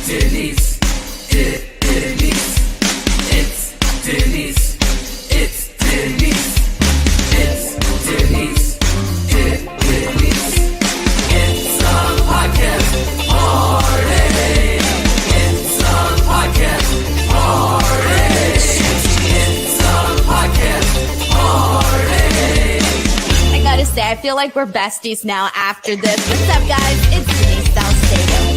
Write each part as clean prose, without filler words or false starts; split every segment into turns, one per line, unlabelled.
Denise. Denise. It's Denise. It's Denise. It's Denise. Denise. It's a podcast party. It's a podcast party. It's a podcast party.
I gotta say, I feel like we're besties now after this. What's up, guys? It's Denise Salcedo.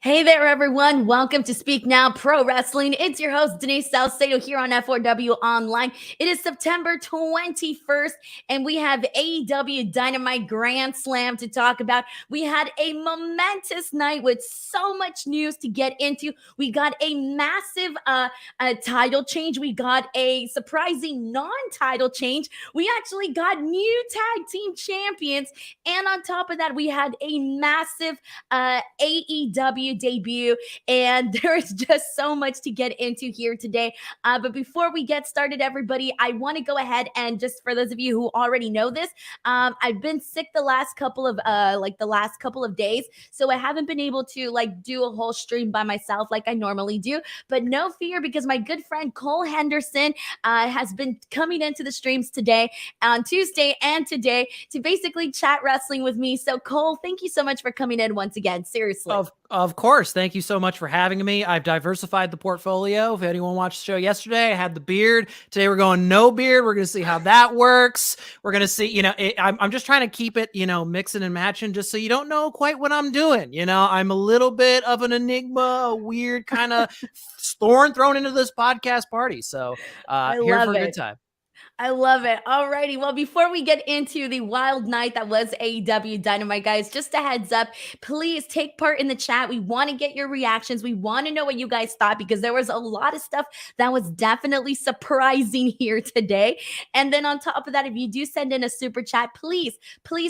Hey there, everyone. Welcome to Speak Now Pro Wrestling. It's your host, Denise Salcedo, here on F4W Online. It is September 21st, and we have AEW Dynamite Grand Slam to talk about. We had a momentous night with so much news to get into. We got a massive title change. We got a surprising non-title change. We actually got new tag team champions. And on top of that, we had a massive AEW debut, and there is just so much to get into here today. But before we get started, everybody, I want to go ahead and just for those of you who already know this, I've been sick the last couple of days, so I haven't been able to do a whole stream by myself like I normally do. But no fear, because my good friend Cole Henderson has been coming into the streams today, on Tuesday and today, to basically chat wrestling with me. So Cole, thank you so much for coming in once again. Seriously.
Of course. Thank you so much for having me. I've diversified the portfolio. If anyone watched the show yesterday, I had the beard. Today we're going no beard. We're going to see how that works. We're going to see, I'm just trying to keep it, mixing and matching just so you don't know quite what I'm doing. I'm a little bit of an enigma, a weird kind of thorn thrown into this podcast party. So here for a good time.
I love it. Alrighty. Well, before we get into the wild night that was AEW Dynamite, guys, just a heads up, please take part in the chat. We want to get your reactions. We want to know what you guys thought, because there was a lot of stuff that was definitely surprising here today. And then on top of that, if you do send in a super chat, please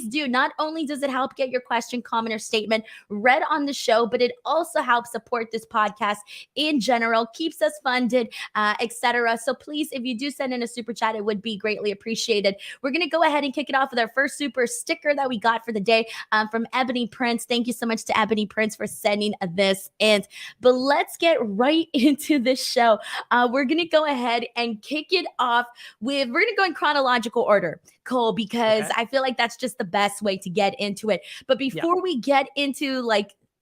do. Not only does it help get your question, comment, or statement read on the show, but it also helps support this podcast in general, keeps us funded, etc. So please, if you do send in a super chat, it would be greatly appreciated. We're going to go ahead and kick it off with our first super sticker that we got for the day from Ebony Prince. Thank you so much to Ebony Prince for sending this in. But let's get right into this show. We're going to go ahead and kick it off we're going to go in chronological order, Cole, because I feel like that's just the best way to get into it. But before we get into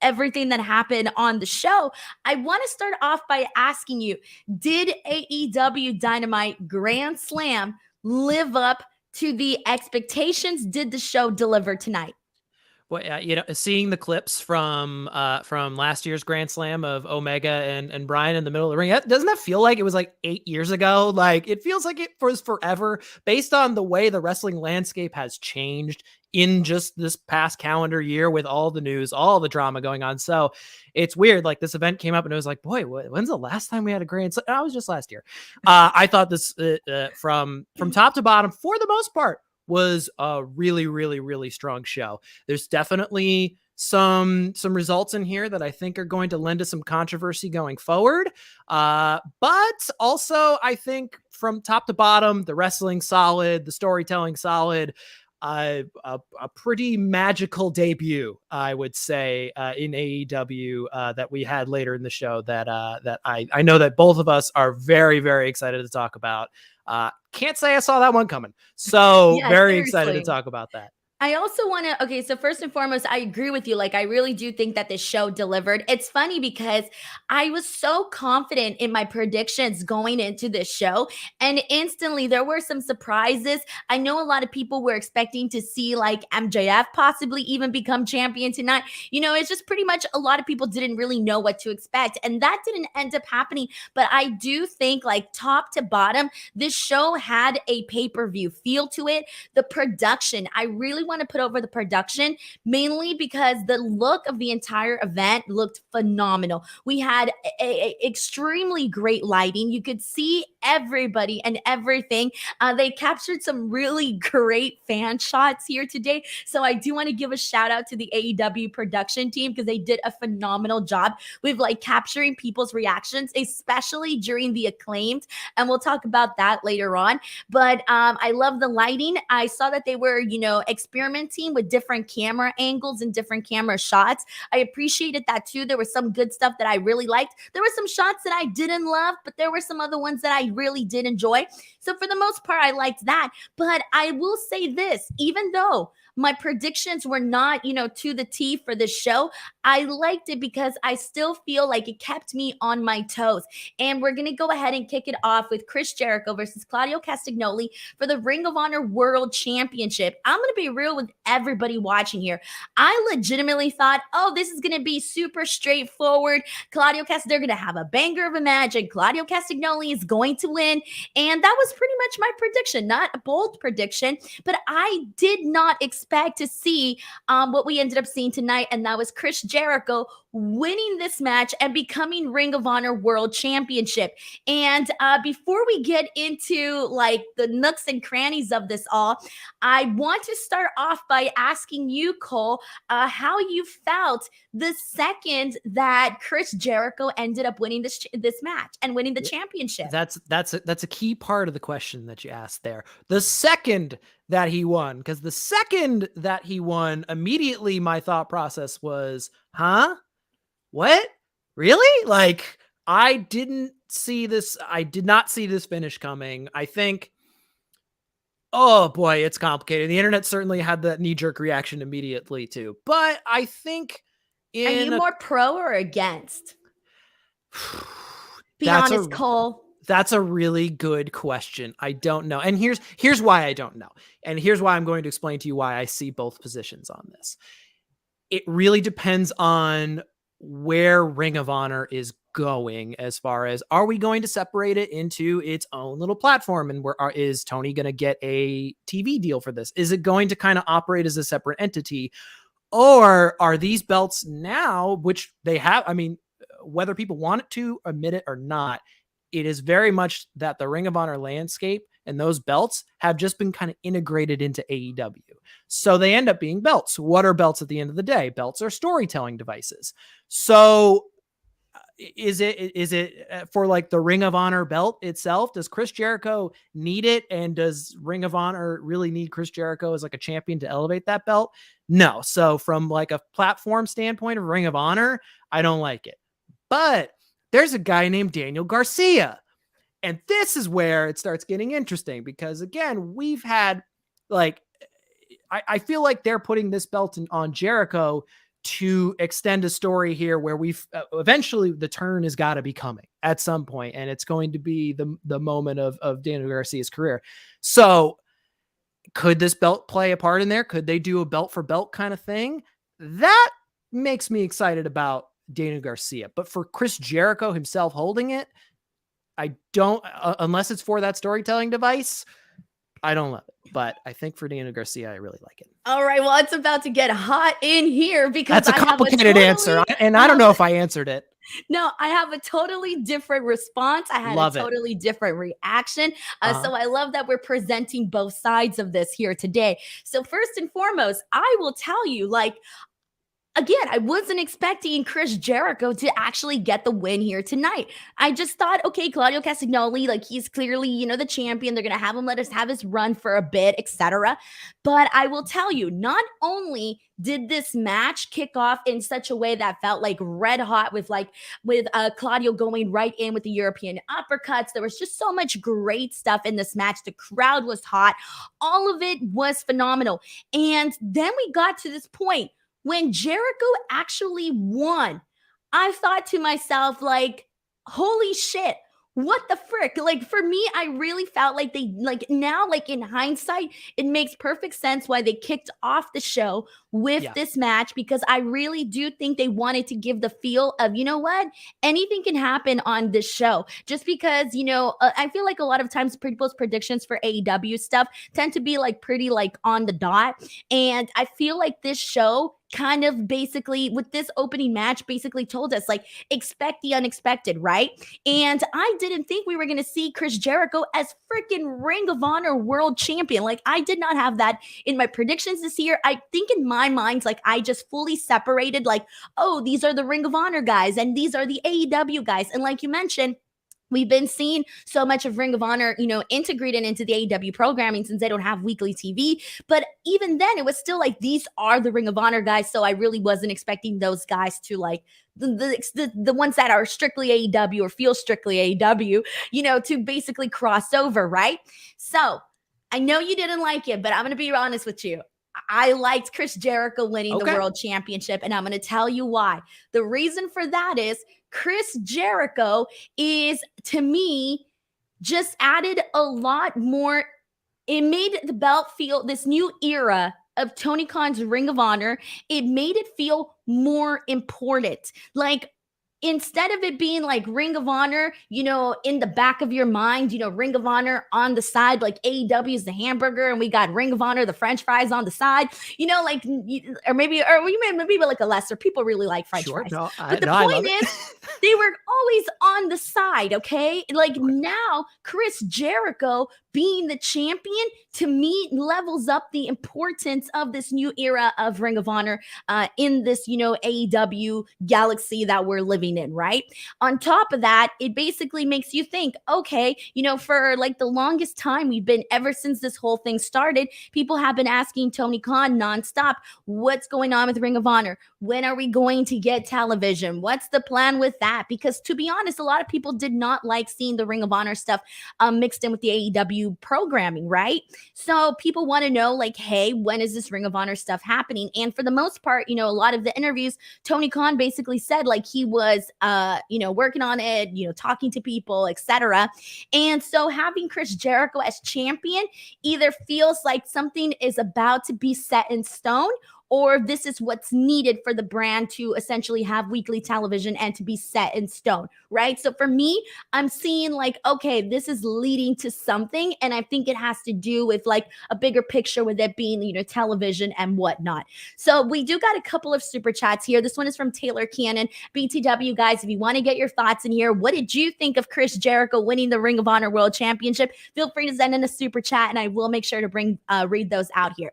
everything that happened on the show, I want to start off by asking you, did AEW Dynamite Grand Slam live up to the expectations? Did the show deliver tonight?
Well, seeing the clips from last year's Grand Slam of Omega and Bryan in the middle of the ring, doesn't that feel like it was 8 years ago? It feels like it was forever, based on the way the wrestling landscape has changed in just this past calendar year with all the news, all the drama going on. So it's weird. This event came up and it was like, boy, when's the last time we had a Grand Slam? That was just last year. I thought this from top to bottom, for the most part, was a really, really, really strong show. There's definitely some results in here that I think are going to lend to some controversy going forward. But also I think from top to bottom, the wrestling solid, the storytelling solid, a pretty magical debut, I would say, in AEW that we had later in the show that I know that both of us are very, very excited to talk about. Can't say I saw that one coming. So very excited to talk about that.
I also want to, okay, so first and foremost, I agree with you. I really do think that this show delivered. It's funny because I was so confident in my predictions going into this show, and instantly there were some surprises. I know a lot of people were expecting to see MJF possibly even become champion tonight. It's just pretty much a lot of people didn't really know what to expect, and that didn't end up happening. But I do think top to bottom, this show had a pay-per-view feel to it. The production, I really want to put over the production, mainly because the look of the entire event looked phenomenal. We had a extremely great lighting. You could see everybody and everything. They captured some really great fan shots here today. So I do want to give a shout out to the AEW production team, because they did a phenomenal job with capturing people's reactions, especially during the Acclaimed. And we'll talk about that later on. But I love the lighting. I saw that they were, experiencing experimenting with different camera angles and different camera shots. I appreciated that too. There was some good stuff that I really liked. There were some shots that I didn't love, but there were some other ones that I really did enjoy. So for the most part, I liked that. But I will say this, even though my predictions were not, to the T for this show, I liked it because I still feel like it kept me on my toes. And we're going to go ahead and kick it off with Chris Jericho versus Claudio Castagnoli for the Ring of Honor World Championship. I'm going to be real with everybody watching here. I legitimately thought, this is going to be super straightforward. They're going to have a banger of a match, and Claudio Castagnoli is going to win. And that was pretty much my prediction. Not a bold prediction, but I did not expect to see what we ended up seeing tonight, and that was Chris Jericho winning this match and becoming Ring of Honor World Championship. And before we get into like the nooks and crannies of this all, I want to start off by asking you, Cole, how you felt the second that Chris Jericho ended up winning this match and winning the championship.
That's a key part of the question that you asked there. The second that he won, because the second that he won, immediately my thought process was, what? Really? Like, I did not see this finish coming. I think, oh boy, it's complicated. The internet certainly had that knee-jerk reaction immediately too. But I think
Are you more pro or against? Be honest, Cole.
That's a really good question. I don't know. And here's why I don't know. And here's why I'm going to explain to you why I see both positions on this. It really depends on where Ring of Honor is going, as far as, are we going to separate it into its own little platform? And is Toni going to get a TV deal for this? Is it going to kind of operate as a separate entity? Or are these belts now, which they have, I mean, whether people want it to admit it or not, it is very much that the Ring of Honor landscape and those belts have just been kind of integrated into AEW. So they end up being belts. What are belts at the end of the day? Belts are storytelling devices. So is it for like the Ring of Honor belt itself? Does Chris Jericho need it? And does Ring of Honor really need Chris Jericho as like a champion to elevate that belt? No. So from like a platform standpoint of Ring of Honor, I don't like it. But there's a guy named Daniel Garcia. And this is where it starts getting interesting, because again, we've had like, I feel like they're putting this belt on Jericho to extend a story here where we've eventually the turn has got to be coming at some point, and it's going to be the moment of Daniel Garcia's career. So could this belt play a part in there? Could they do a belt for belt kind of thing? That makes me excited about Daniel Garcia. But for Chris Jericho himself holding it, I don't, unless it's for that storytelling device, I don't love it. But I think for Daniel Garcia, I really like it.
All right. Well, it's about to get hot in here because
that's a complicated answer. And I don't know if I answered it.
No, I have a totally different response. I had a totally different reaction. So I love that we're presenting both sides of this here today. So first and foremost, I will tell you, like, again, I wasn't expecting Chris Jericho to actually get the win here tonight. I just thought, okay, Claudio Castagnoli, like he's clearly, the champion. They're going to have him let us have his run for a bit, etc. But I will tell you, not only did this match kick off in such a way that felt like red hot with Claudio going right in with the European uppercuts. There was just so much great stuff in this match. The crowd was hot. All of it was phenomenal. And then we got to this point when Jericho actually won. I thought to myself, like, holy shit, what the frick? Like, for me, I really felt like they, like, now, like, in hindsight, it makes perfect sense why they kicked off the show with this match, because I really do think they wanted to give the feel of, you know what, anything can happen on this show. Just because, I feel like a lot of times people's predictions for AEW stuff tend to be, like, pretty, like, on the dot. And I feel like this show kind of basically with this opening match basically told us, like, expect the unexpected, right? And I didn't think we were going to see Chris Jericho as freaking Ring of Honor World Champion. Like, I did not have that in my predictions this year. I think in my mind, like, I just fully separated, like, oh, these are the Ring of Honor guys and these are the AEW guys. And like you mentioned, We've been seeing so much of Ring of Honor, integrated into the AEW programming since they don't have weekly TV. But even then, it was still like, these are the Ring of Honor guys. So I really wasn't expecting those guys to like the ones that are strictly AEW or feel strictly AEW, to basically cross over, right? So I know you didn't like it, but I'm going to be honest with you. I liked Chris Jericho winning the World Championship, and I'm going to tell you why. The reason for that is Chris Jericho is, to me, just added a lot more. It made the belt feel, this new era of Tony Khan's Ring of Honor, it made it feel more important. Like, instead of it being like Ring of Honor, in the back of your mind, Ring of Honor on the side, like AEW is the hamburger and we got Ring of Honor, the French fries on the side, like, or maybe like a lesser, people really like French fries.
No,
but the point is, they were always on the side, okay? Like, now, Chris Jericho being the champion, to me, levels up the importance of this new era of Ring of Honor in this, AEW galaxy that we're living in, right? On top of that, it basically makes you think, okay, for like the longest time, ever since this whole thing started, people have been asking Tony Khan nonstop, what's going on with Ring of Honor? When are we going to get television? What's the plan with that? Because to be honest, a lot of people did not like seeing the Ring of Honor stuff mixed in with the AEW programming, right? So people want to know, like, hey, when is this Ring of Honor stuff happening? And for the most part, a lot of the interviews, Tony Khan basically said like he was, working on it, talking to people, etc. And so having Chris Jericho as champion either feels like something is about to be set in stone, or this is what's needed for the brand to essentially have weekly television and to be set in stone, right? So for me, I'm seeing like, okay, this is leading to something. And I think it has to do with like a bigger picture with it being, television and whatnot. So we do got a couple of super chats here. This one is from Taylor Cannon. BTW guys, if you want to get your thoughts in here, what did you think of Chris Jericho winning the Ring of Honor World Championship? Feel free to send in a super chat and I will make sure to read those out here.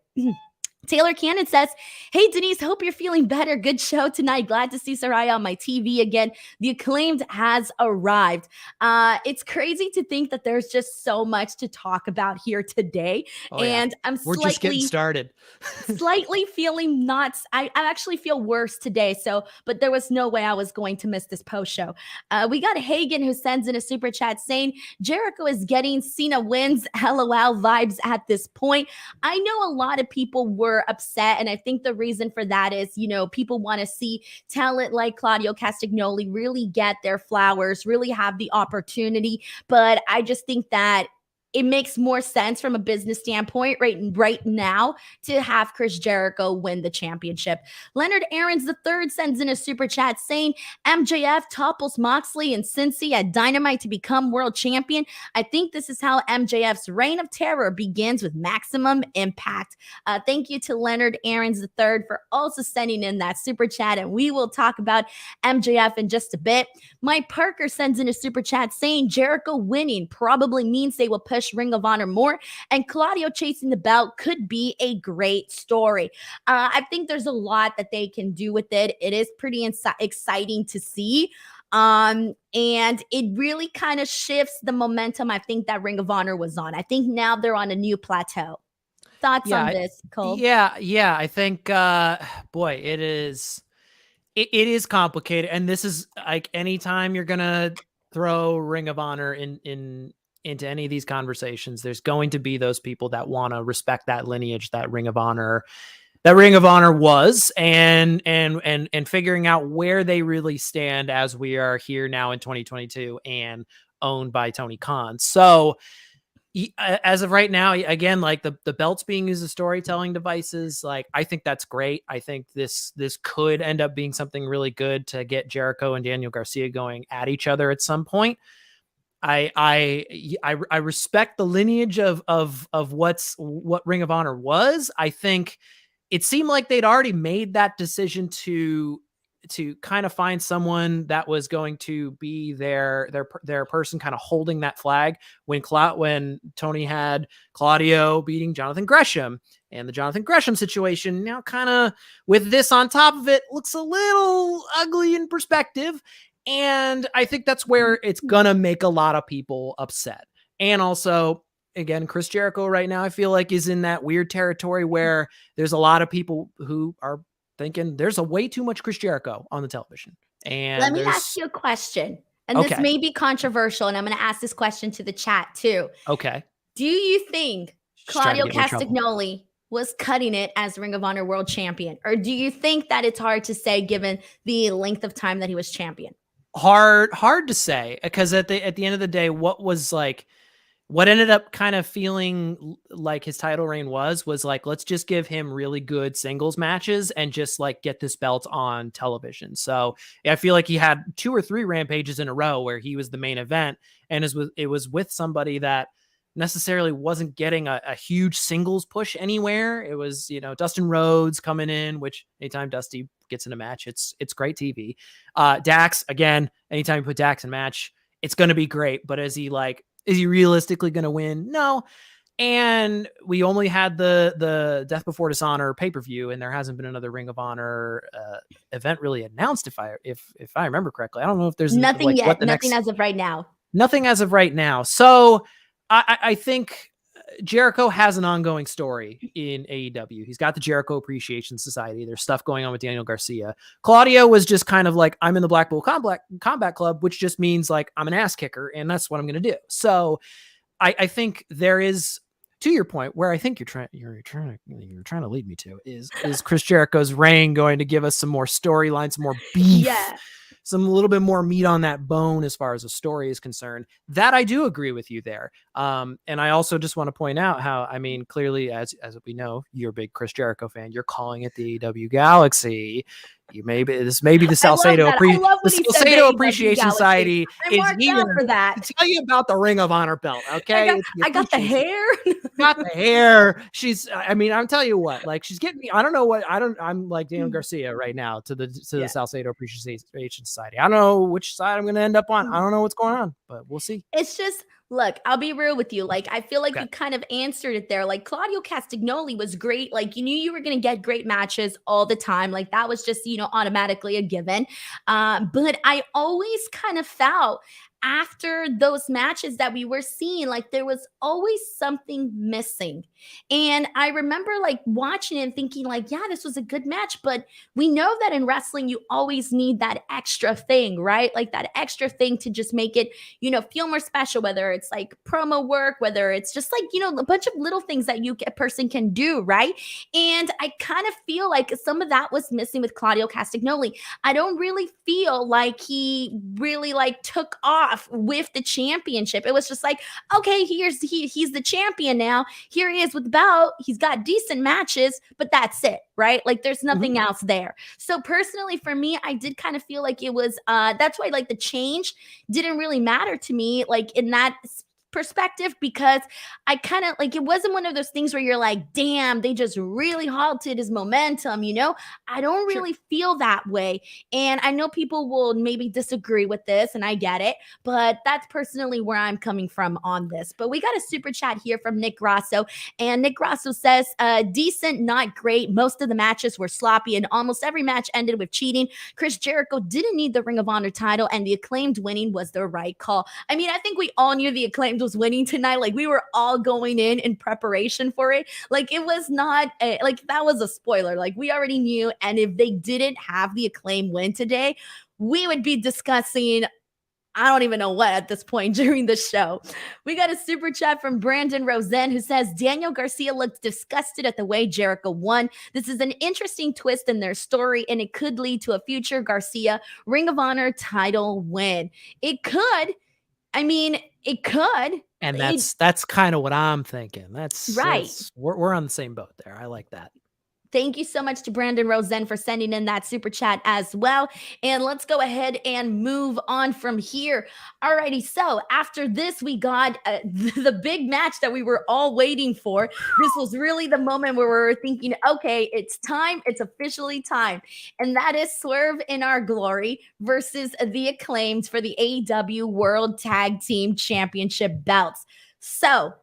Taylor Cannon says, hey, Denise, hope you're feeling better. Good show tonight. Glad to see Saraya on my TV again. The Acclaimed has arrived. It's crazy to think that there's just so much to talk about here today. And
we're just getting started.
Slightly feeling nuts. I actually feel worse today. But there was no way I was going to miss this post show. We got Hagen who sends in a super chat saying, Jericho is getting Cena wins LOL vibes at this point. I know a lot of people were upset, and I think the reason for that is, people want to see talent like Claudio Castagnoli really get their flowers, really have the opportunity. But I just think that it makes more sense from a business standpoint right now to have Chris Jericho win the championship. Leonard Aarons III sends in a super chat saying, MJF topples Moxley and Cincy at Dynamite to become world champion. I think this is how MJF's reign of terror begins with maximum impact. Thank you to Leonard Aarons III for also sending in that super chat, and we will talk about MJF in just a bit. Mike Parker sends in a super chat saying Jericho winning probably means they will push Ring of Honor more, and Claudio chasing the belt could be a great story. I think there's a lot that they can do with it. It is pretty exciting to see. And it really kind of shifts the momentum I think that Ring of Honor was on. I think now they're on a new plateau. Thoughts on this, Cole?
Yeah. I think, boy, it is complicated. And this is like, anytime you're going to throw Ring of Honor into any of these conversations, there's going to be those people that want to respect that lineage, that Ring of Honor was, and figuring out where they really stand as we are here now in 2022 and owned by Tony Khan. So as of right now, again, like the belts being used as storytelling devices, like I think that's great. I think this could end up being something really good to get Jericho and Daniel Garcia going at each other at some point. I respect the lineage of what Ring of Honor was. I think it seemed like they'd already made that decision to kind of find someone that was going to be their person kind of holding that flag when Tony had Claudio beating Jonathan Gresham, and the Jonathan Gresham situation now kind of with this on top of it looks a little ugly in perspective. And I think that's where it's going to make a lot of people upset. And also, again, Chris Jericho right now, I feel like is in that weird territory where there's a lot of people who are thinking there's a way too much Chris Jericho on the television. And
let me ask you a question. And
Okay.
this may be controversial, and I'm going to ask this question to the chat too.
Okay.
Do you think
She's trying to
Claudio
get me in trouble.
Castagnoli was cutting it as Ring of Honor World Champion? Or do you think that it's hard to say given the length of time that he was champion?
Hard to say, because at the end of the day, what ended up kind of feeling like his title reign was like, let's just give him really good singles matches and just like get this belt on television. So I feel like he had 2 or 3 rampages in a row where he was the main event, and it was with somebody that necessarily wasn't getting a huge singles push anywhere. It was, Dustin Rhodes coming in, which anytime Dusty gets in a match, it's great TV. Dax, again, anytime you put Dax in a match, it's going to be great. But is he realistically going to win? No. And we only had the Death Before Dishonor pay-per-view, and there hasn't been another Ring of Honor event really announced. If I remember correctly, I don't know if there's
nothing yet. Nothing as of right now.
Nothing as of right now. So I think Jericho has an ongoing story in AEW. He's got the Jericho Appreciation Society. There's stuff going on with Daniel Garcia. Claudio was just kind of like, I'm in the Blackpool Combat Club, which just means like I'm an ass kicker, and that's what I'm going to do. So I think there is, to your point, where I think you're trying to lead me to is Chris Jericho's reign going to give us some more storylines, some more beef.
Yeah.
Some a little bit more meat on that bone as far as the story is concerned. That I do agree with you there. And I also just want to point out how, clearly, as we know, you're a big Chris Jericho fan. You're calling it the AEW Galaxy. This may be the Salcedo Appreciation Society.
I'm marked down for that.
To tell you about the Ring of Honor belt, okay?
I got the hair.
Got the hair. I'm telling you what, like she's getting me. I'm like Daniel Garcia right now to the Salcedo Appreciation Society. I don't know which side I'm going to end up on. I don't know what's going on, but we'll see.
It's just, look, I'll be real with you. Like, I feel like you kind of answered it there. Like, Claudio Castagnoli was great. Like, you knew you were going to get great matches all the time. Like, that was just, automatically a given. But I always kind of felt after those matches that we were seeing, like there was always something missing. And I remember like watching it and thinking like, yeah, this was a good match, but we know that in wrestling, you always need that extra thing, right? Like that extra thing to just make it, feel more special, whether it's like promo work, whether it's just like, a bunch of little things that a person can do, right? And I kind of feel like some of that was missing with Claudio Castagnoli. I don't really feel like he really like took off with the championship. It was just like, okay, he's the champion now. Here he is with the belt. He's got decent matches, but that's it, right? Like there's nothing else there. So personally for me, I did kind of feel like it was, that's why like the change didn't really matter to me, like in that perspective, because I kind of like, it wasn't one of those things where you're like, damn, they just really halted his momentum, I don't really feel that way. And I know people will maybe disagree with this, and I get it, but that's personally where I'm coming from on this. But we got a super chat here from Nick Grasso, and Nick Grasso says, decent, not great. Most of the matches were sloppy, and almost every match ended with cheating. Chris Jericho didn't need the Ring of Honor title, and the Acclaimed winning was the right call. I mean, I think we all knew the Acclaimed was winning tonight. Like we were all going in preparation for it. Like it was not like that was a spoiler. Like we already knew. And if they didn't have the Acclaim win today, we would be discussing I don't even know what at this point during the show. We got a super chat from Brandon Rosen who says, Daniel Garcia looked disgusted at the way Jericho won. This is an interesting twist in their story, and it could lead to a future Garcia Ring of Honor title win. It could. I mean, it could.
And that's kind of what I'm thinking. That's
right.
We're on the same boat there. I like that.
Thank you so much to Brandon Rosen for sending in that super chat as well. And let's go ahead and move on from here. Alrighty, so after this, we got the big match that we were all waiting for. This was really the moment where we were thinking, okay, it's time. It's officially time. And that is Swerve in Our Glory versus the Acclaimed for the AEW World Tag Team Championship belts. So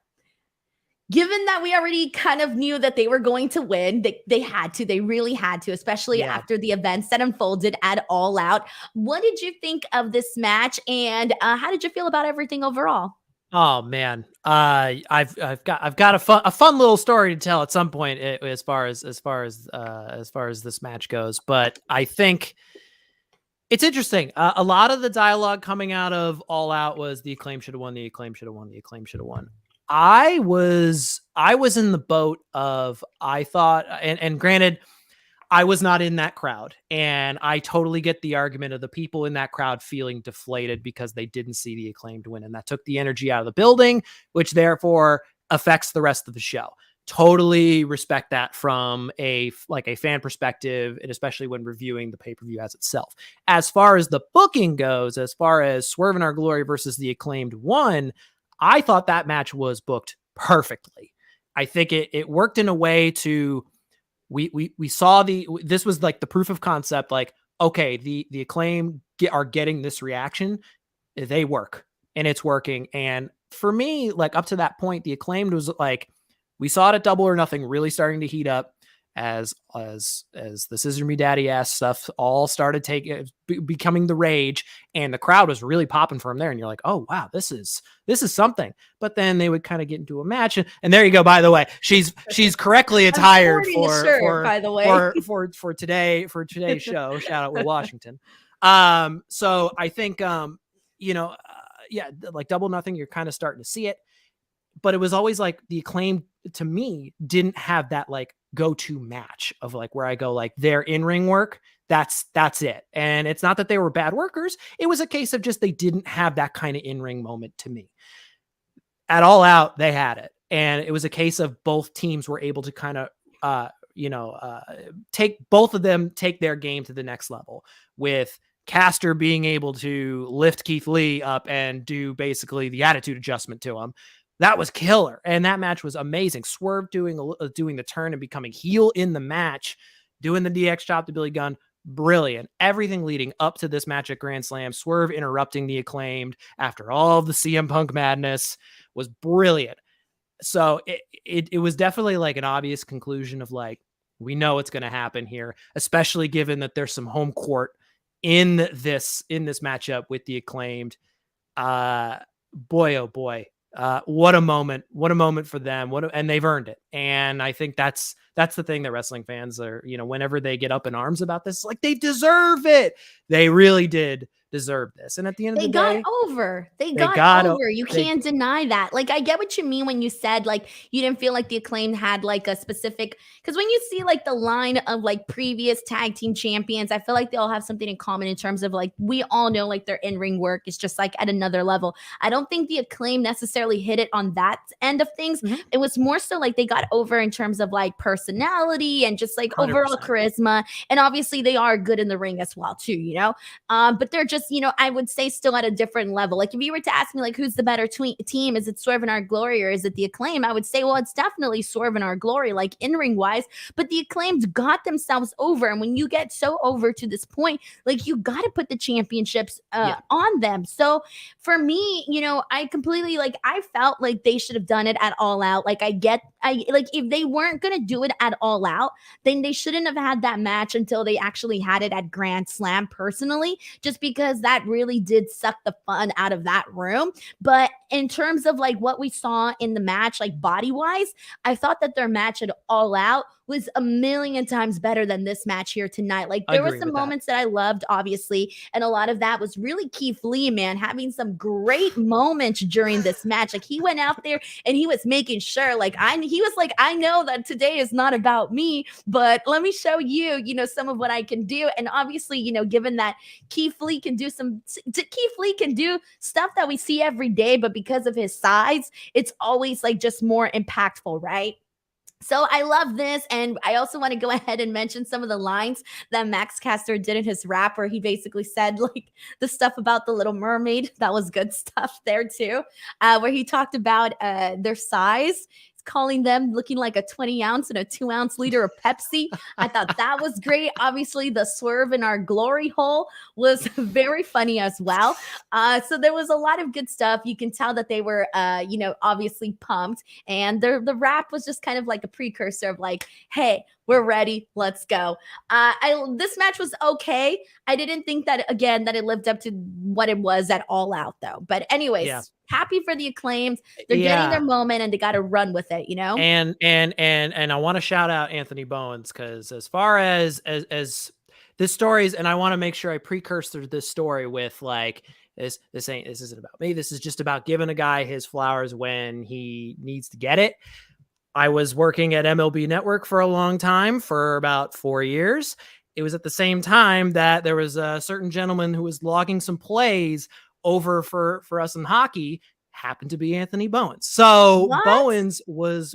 given that we already kind of knew that they were going to win, they really had to, especially after the events that unfolded at All Out. What did you think of this match, and how did you feel about everything overall?
Oh man, I've got a fun little story to tell at some point as far as this match goes. But I think it's interesting. A lot of the dialogue coming out of All Out was the Acclaim should have won, the Acclaim should have won, the Acclaim should have won. I was in the boat of, I thought, and granted, I was not in that crowd, and I totally get the argument of the people in that crowd feeling deflated because they didn't see the Acclaimed win, and that took the energy out of the building, which therefore affects the rest of the show. Totally respect that from a fan perspective, and especially when reviewing the pay-per-view as itself. As far as the booking goes, as far as Swerve in Our Glory versus the Acclaimed one, I thought that match was booked perfectly. I think it worked in a way to, we saw this was like the proof of concept, like, okay, the Acclaim are getting this reaction. They work, and it's working. And for me, like up to that point, the Acclaimed was like, we saw it at Double or Nothing really starting to heat up as the Scissor Me Daddy ass stuff all started becoming the rage, and the crowd was really popping from there. And you're like, oh wow, this is something. But then they would kind of get into a match, and there you go. By the way, she's correctly attired for today's show. Shout out Will Washington. So I think like Double Nothing, you're kind of starting to see it. But it was always like the Acclaim, to me, didn't have that like go-to match of like where I go like their in-ring work. That's it. And it's not that they were bad workers. It was a case of just they didn't have that kind of in-ring moment to me. At All Out, they had it. And it was a case of both teams were able to kind of, take their game to the next level, with Caster being able to lift Keith Lee up and do basically the attitude adjustment to him. That was killer. And that match was amazing. Swerve doing the turn and becoming heel in the match, doing the DX chop to Billy Gunn. Brilliant. Everything leading up to this match at Grand Slam, Swerve interrupting the Acclaimed after all of the CM Punk madness was brilliant. So it was definitely like an obvious conclusion of like, we know what's going to happen here, especially given that there's some home court in this matchup with the Acclaimed. Boy, oh boy. What a moment for them. And they've earned it. And I think that's the thing that wrestling fans are, whenever they get up in arms about this, like, they deserve it. They really did deserve this. And at the end of the day,
they got over. You can't deny that. Like, I get what you mean when you said like you didn't feel like the Acclaim had like a specific, because when you see like the line of like previous tag team champions, I feel like they all have something in common in terms of like, we all know like their in-ring work is just like at another level. I don't think the Acclaim necessarily hit it on that end of things. Mm-hmm. It was more so like they got over in terms of like personality and just like 100%. Overall charisma. And obviously they are good in the ring as well too, but they're just, I would say still at a different level. Like if you were to ask me like, who's the better team? Is it Swerve in Our Glory or is it the Acclaim? I would say, well, it's definitely Swerve in Our Glory, like in-ring wise, but the Acclaimed got themselves over. And when you get so over to this point, like you got to put the championships on them. So for me, I completely I felt like they should have done it at All Out. Like if they weren't going to do it at All Out, then they shouldn't have had that match until they actually had it at Grand Slam personally, just because that really did suck the fun out of that room. But in terms of like what we saw in the match, like body wise, I thought that their match at All Out was a million times better than this match here tonight. Like there were some moments that I loved, obviously, and a lot of that was really Keith Lee, man, having some great moments during this match. Like he went out there and he was making sure, he was like, I know that today is not about me, but let me show you, some of what I can do. And obviously, given that Keith Lee can do stuff that we see every day, but because of his size, it's always like just more impactful, right? So I love this. And I also want to go ahead and mention some of the lines that Max Caster did in his rap, where he basically said like the stuff about the Little Mermaid. That was good stuff there too. Where he talked about their size. calling them looking like a 20-ounce and a 2-ounce liter of Pepsi. I thought that was great. Obviously, the swerve in our glory hole was very funny as well. So there was a lot of good stuff. You can tell that they were, obviously pumped. And the rap was just kind of like a precursor of like, hey, we're ready. Let's go. This match was okay. I didn't think that, again, that it lived up to what it was at All Out, though. But anyways, happy for the Acclaimed. They're getting their moment, and they got to run with it,
And I want to shout out Anthony Bowens, because as far as this story's, and I want to make sure I precursor this story with like, this isn't about me. This is just about giving a guy his flowers when he needs to get it. I was working at MLB Network for a long time, for about 4 years. It was at the same time that there was a certain gentleman who was logging some plays over for us in hockey, happened to be Anthony Bowens. So
What?
Bowens was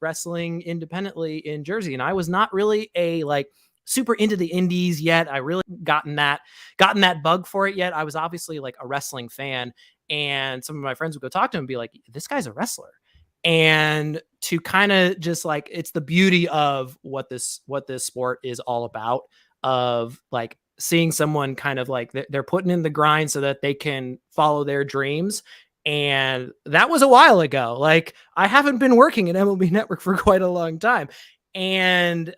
wrestling independently in Jersey, and I was not really a like super into the indies yet. I really gotten that bug for it yet. I was obviously like a wrestling fan, and some of my friends would go talk to him and be like, this guy's a wrestler. And to kind of just like, it's the beauty of what this sport is all about, of like seeing someone kind of like they're putting in the grind so that they can follow their dreams. And that was a while ago. Like, I haven't been working at MLB Network for quite a long time. And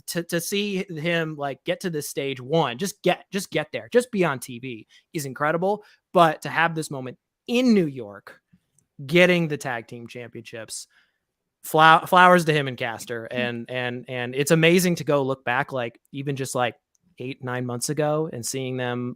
to see him like get to this stage, just get there, just be on TV is incredible. But to have this moment in New York, getting the tag team championships, flowers to him and Caster. And it's amazing to go look back, like even just like 8-9 months ago, and seeing them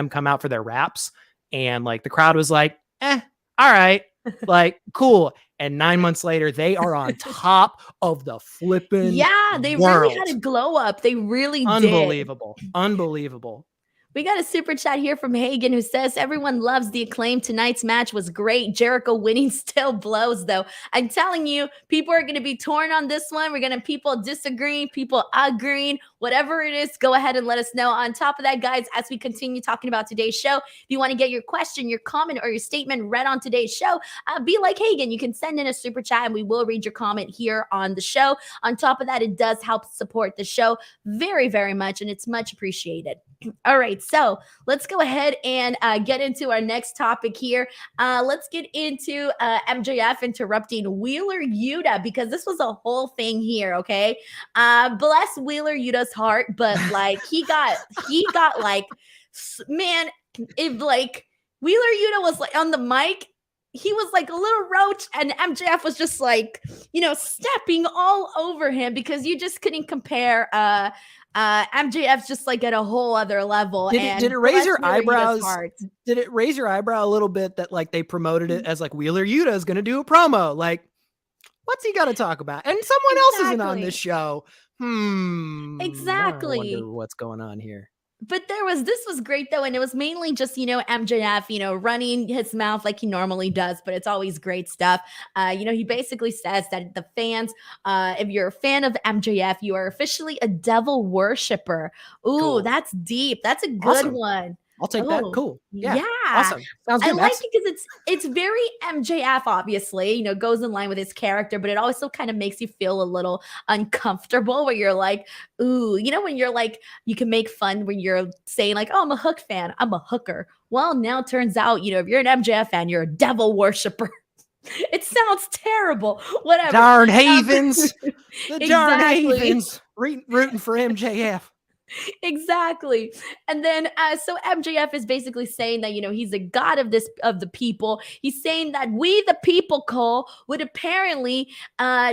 come out for their raps, and like the crowd was like, all right, like cool. And 9 months later, they are on top of the flipping
they
world.
really had a glow up. They really
Unbelievable.
did.
Unbelievable.
We got a super chat here from Hagen, who says, everyone loves the Acclaim. Tonight's match was great. Jericho winning still blows, though. I'm telling you, people are going to be torn on this one. People disagreeing, people agreeing, whatever it is, go ahead and let us know. On top of that, guys, as we continue talking about today's show, if you want to get your question, your comment, or your statement read on today's show, be like Hagen. You can send in a super chat and we will read your comment here on the show. On top of that, it does help support the show very, very much, and it's much appreciated. All right, so let's go ahead and get into our next topic here. Let's get into MJF interrupting Wheeler Yuta, because this was a whole thing here, okay? Bless Wheeler Yuta's heart, but like he got like, man, if like Wheeler Yuta was like on the mic, he was like a little roach, and MJF was just like, stepping all over him, because you just couldn't compare MJF's just like at a whole other level.
Did it raise your eyebrows? Did it raise your eyebrow a little bit that like they promoted it as like Wheeler Yuta is going to do a promo? Like, what's he got to talk about? And someone else isn't on this show.
Exactly.
I wonder what's going on here.
But this was great though, and it was mainly just MJF running his mouth like he normally does, but it's always great stuff. He basically says that the fans, if you're a fan of MJF, you are officially a devil worshiper. Ooh, cool. That's deep. That's a good one.
I'll take that. Cool. Yeah. Awesome.
Sounds good. I like it because it's very MJF, obviously, goes in line with his character, but it also kind of makes you feel a little uncomfortable, where you're like, ooh, when you're like, you can make fun when you're saying like, oh, I'm a Hook fan, I'm a hooker. Well, now it turns out, if you're an MJF fan, you're a devil worshiper. It sounds terrible. Whatever.
Darn havens. The darn havens rooting for MJF.
Exactly. And then so MJF is basically saying that he's a god of the people. He's saying that we the people, Cole, would apparently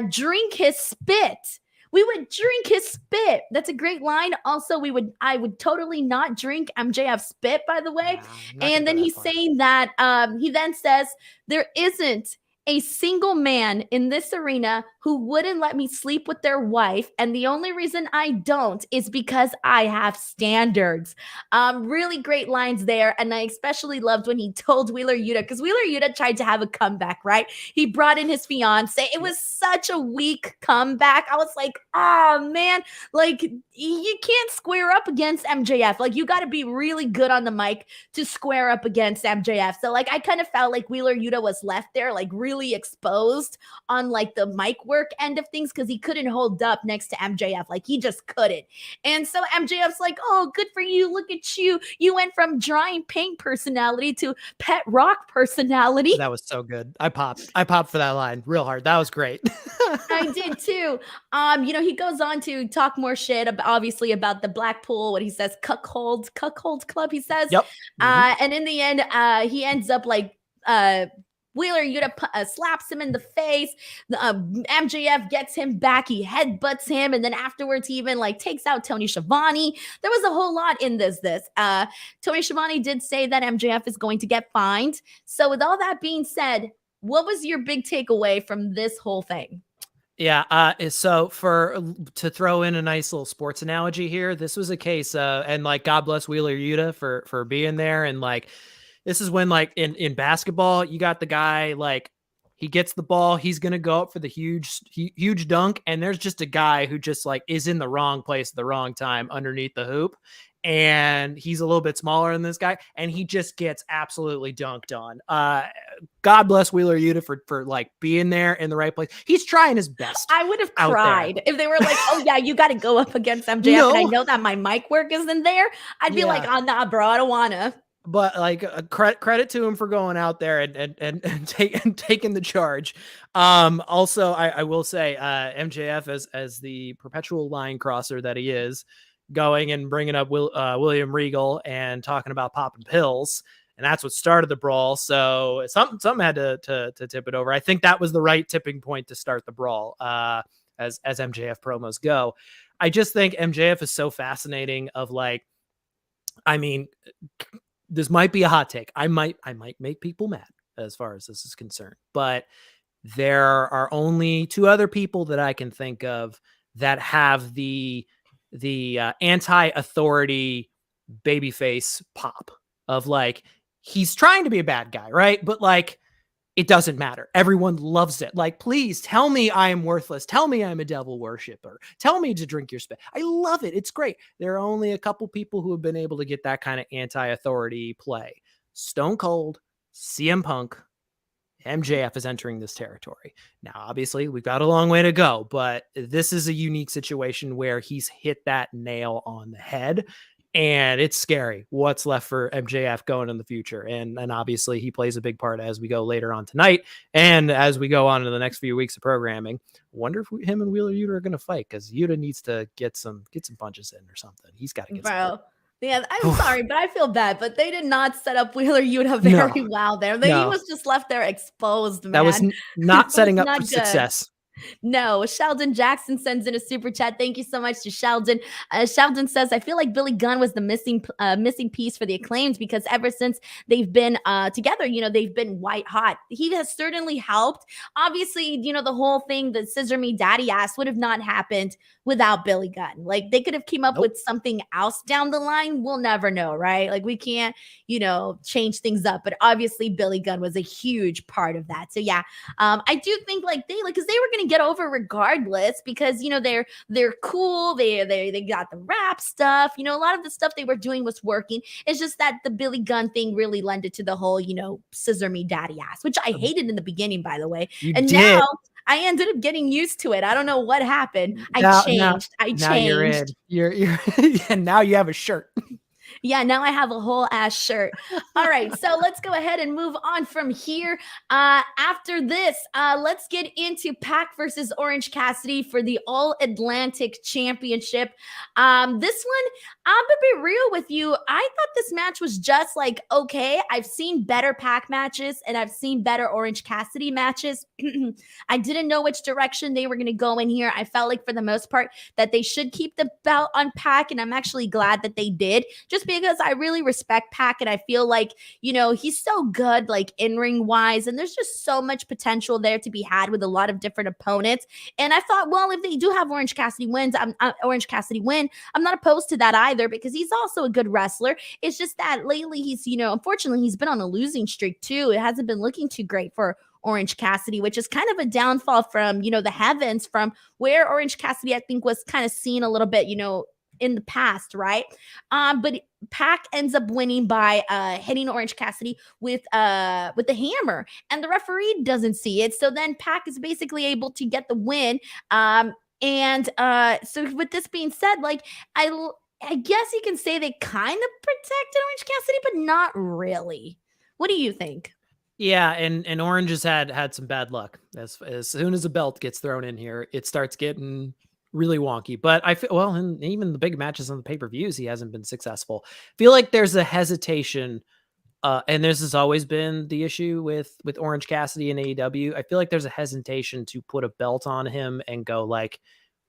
drink his spit. We would drink his spit. That's a great line. Also, I would totally not drink MJF's spit, by the way. And then he's saying that he then says there isn't a single man in this arena who wouldn't let me sleep with their wife. And the only reason I don't is because I have standards. Really great lines there. And I especially loved when he told Wheeler Yuta, because Wheeler Yuta tried to have a comeback, right? He brought in his fiance. It was such a weak comeback. I was like, oh man, like you can't square up against MJF. Like you got to be really good on the mic to square up against MJF. So like I kind of felt like Wheeler Yuta was left there like really exposed on like the mic work end of things because he couldn't hold up next to MJF. Like he just couldn't. And so MJF's like, oh, good for you. Look at you. You went from drawing paint personality to pet rock personality.
That was so good. I popped for that line real hard. That was great.
I did too. He goes on to talk more shit obviously about the Blackpool, what he says, cuckold club, he says.
Yep.
And in the end, he ends up like Wheeler Yuta slaps him in the face. MJF gets him back. He headbutts him. And then afterwards, he even like takes out Tony Schiavone. There was a whole lot in this. Tony Schiavone did say that MJF is going to get fined. So with all that being said, what was your big takeaway from this whole thing?
Yeah. So to throw in a nice little sports analogy here, this was a case, and like, God bless Wheeler Yuta for being there. And like, this is when like in basketball, you got the guy, like he gets the ball, he's going to go up for the huge dunk. And there's just a guy who just like is in the wrong place at the wrong time underneath the hoop. And he's a little bit smaller than this guy, and he just gets absolutely dunked on. God bless Wheeler Yuta for like being there in the right place. He's trying his best.
I would have cried if they were like, "Oh yeah, you got to go up against MJF," and I know that my mic work isn't there. I'd be like, "Oh nah, bro, I don't wanna."
But like credit to him for going out there and taking the charge. Also, I will say MJF as the perpetual line crosser that he is, going and bringing up William Regal and talking about popping pills. And that's what started the brawl. So something had to tip it over. I think that was the right tipping point to start the brawl as MJF promos go. I just think MJF is so fascinating of like, I mean, this might be a hot take. I might make people mad as far as this is concerned, but there are only two other people that I can think of that have the anti-authority babyface pop of like, he's trying to be a bad guy, right? But like, it doesn't matter. Everyone loves it. Like, please tell me I am worthless. Tell me I'm a devil worshiper. Tell me to drink your spit. I love it. It's great. There are only a couple people who have been able to get that kind of anti-authority play. Stone Cold, CM Punk, MJF is entering this territory. Now, obviously, we've got a long way to go, but this is a unique situation where he's hit that nail on the head, and it's scary what's left for MJF going in the future. And obviously, he plays a big part as we go later on tonight, and as we go on in the next few weeks of programming. Wonder if him and Wheeler Yuta are going to fight, because Yuta needs to get some punches in or something. He's got to get some.
Yeah, I'm sorry, but I feel bad. But they did not set up Wheeler Yuta very well there. He was just left there exposed, man.
That was not setting up for success.
No, Sheldon Jackson sends in a super chat. Thank you so much to Sheldon. Sheldon says, I feel like Billy Gunn was the missing piece for the Acclaimed, because ever since they've been together, they've been white hot. He has certainly helped. Obviously, the whole thing, the scissor me daddy ass, would have not happened without Billy Gunn. Like, they could have came up with something else down the line. We'll never know, right? Like, we can't, change things up. But obviously, Billy Gunn was a huge part of that. So yeah, I do think because they were going to get over regardless, because they're cool. They got the rap stuff. A lot of the stuff they were doing was working. It's just that the Billy Gunn thing really lended to the whole scissor me daddy ass, which I hated in the beginning, by the way. Now I ended up getting used to it. I don't know what happened. I changed.
Now you're in. You're and now you have a shirt.
Yeah, now I have a whole ass shirt. All right, so let's go ahead and move on from here. After this, let's get into Pac versus Orange Cassidy for the All-Atlantic Championship. This one, I'm gonna be real with you. I thought this match was just like, okay, I've seen better Pac matches and I've seen better Orange Cassidy matches. I didn't know which direction they were gonna go in here. I felt like for the most part that they should keep the belt on Pac, and I'm actually glad that they did. Just because I really respect Pac, and I feel like, you know, he's so good, like in-ring wise, and there's just so much potential there to be had with a lot of different opponents. And I thought, well, if they do have Orange Cassidy win, I'm not opposed to that either, because he's also a good wrestler. It's just that lately he's, you know, unfortunately he's been on a losing streak too. It hasn't been looking too great for Orange Cassidy, which is kind of a downfall from, you know, the heavens, from where Orange Cassidy, I think, was kind of seen a little bit, you know, in the past, right? But Pac ends up winning by hitting Orange Cassidy with the hammer, and the referee doesn't see it. So then Pac is basically able to get the win. So with this being said, like I guess you can say they kind of protected Orange Cassidy, but not really. What do you think?
Yeah, and Orange has had some bad luck. As soon as a belt gets thrown in here, it starts getting really wonky. But I feel, well, and even the big matches on the pay-per-views, he hasn't been successful. Feel like there's a hesitation, and this has always been the issue with Orange Cassidy and AEW. I feel like there's a hesitation to put a belt on him and go like,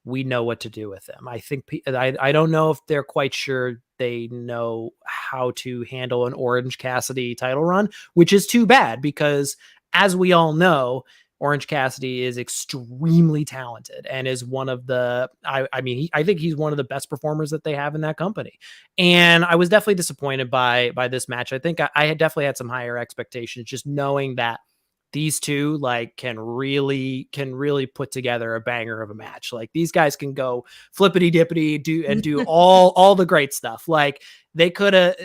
we know what to do with him. I think I don't know if they're quite sure they know how to handle an Orange Cassidy title run, which is too bad, because as we all know, Orange Cassidy is extremely talented and is one of the, I think he's one of the best performers that they have in that company. And I was definitely disappointed by this match. I think I had definitely had some higher expectations, just knowing that these two like can really put together a banger of a match. Like these guys can go flippity dippity do all the great stuff. Like they could have,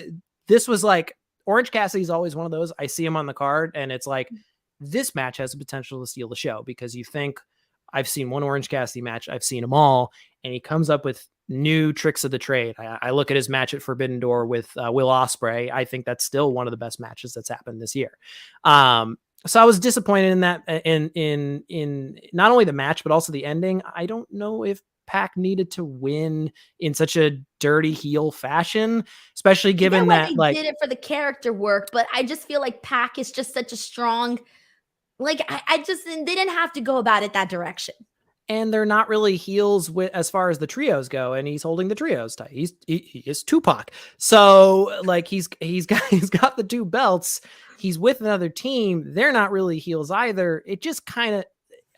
this was like, Orange Cassidy's always one of those, I see him on the card and it's like, this match has the potential to steal the show, because you think, I've seen one Orange Cassidy match, I've seen them all, and he comes up with new tricks of the trade. I look at his match at Forbidden Door with Will Ospreay. I think that's still one of the best matches that's happened this year. So I was disappointed in that, in not only the match, but also the ending. I don't know if Pac needed to win in such a dirty heel fashion, especially given that
they
like
did it for the character work. But I just feel like Pac is just such a strong, like I just, they didn't have to go about it that direction.
And they're not really heels as far as the trios go, and he's holding the trios tight. He is Tupac, so like he's got the two belts. He's with another team. They're not really heels either. It just kind of,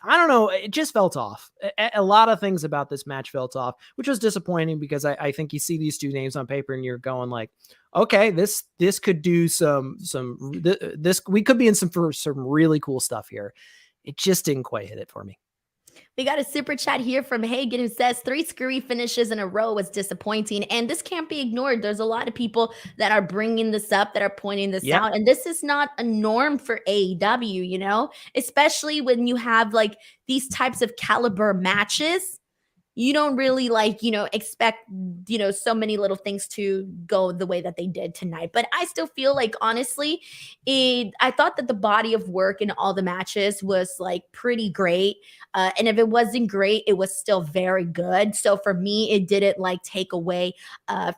I don't know. It just felt off. A lot of things about this match felt off, which was disappointing, because I think you see these two names on paper and you're going like, okay, this could do this. We could be in for some really cool stuff here. It just didn't quite hit it for me.
We got a super chat here from Hagen who says 3 screwy finishes in a row was disappointing. And this can't be ignored. There's a lot of people that are bringing this up, that are pointing this out. And this is not a norm for AEW, you know, especially when you have like these types of caliber matches. You don't really like, you know, expect, you know, so many little things to go the way that they did tonight. But I still feel like, honestly, I thought that the body of work in all the matches was like pretty great. And if it wasn't great, it was still very good. So for me, it didn't like take away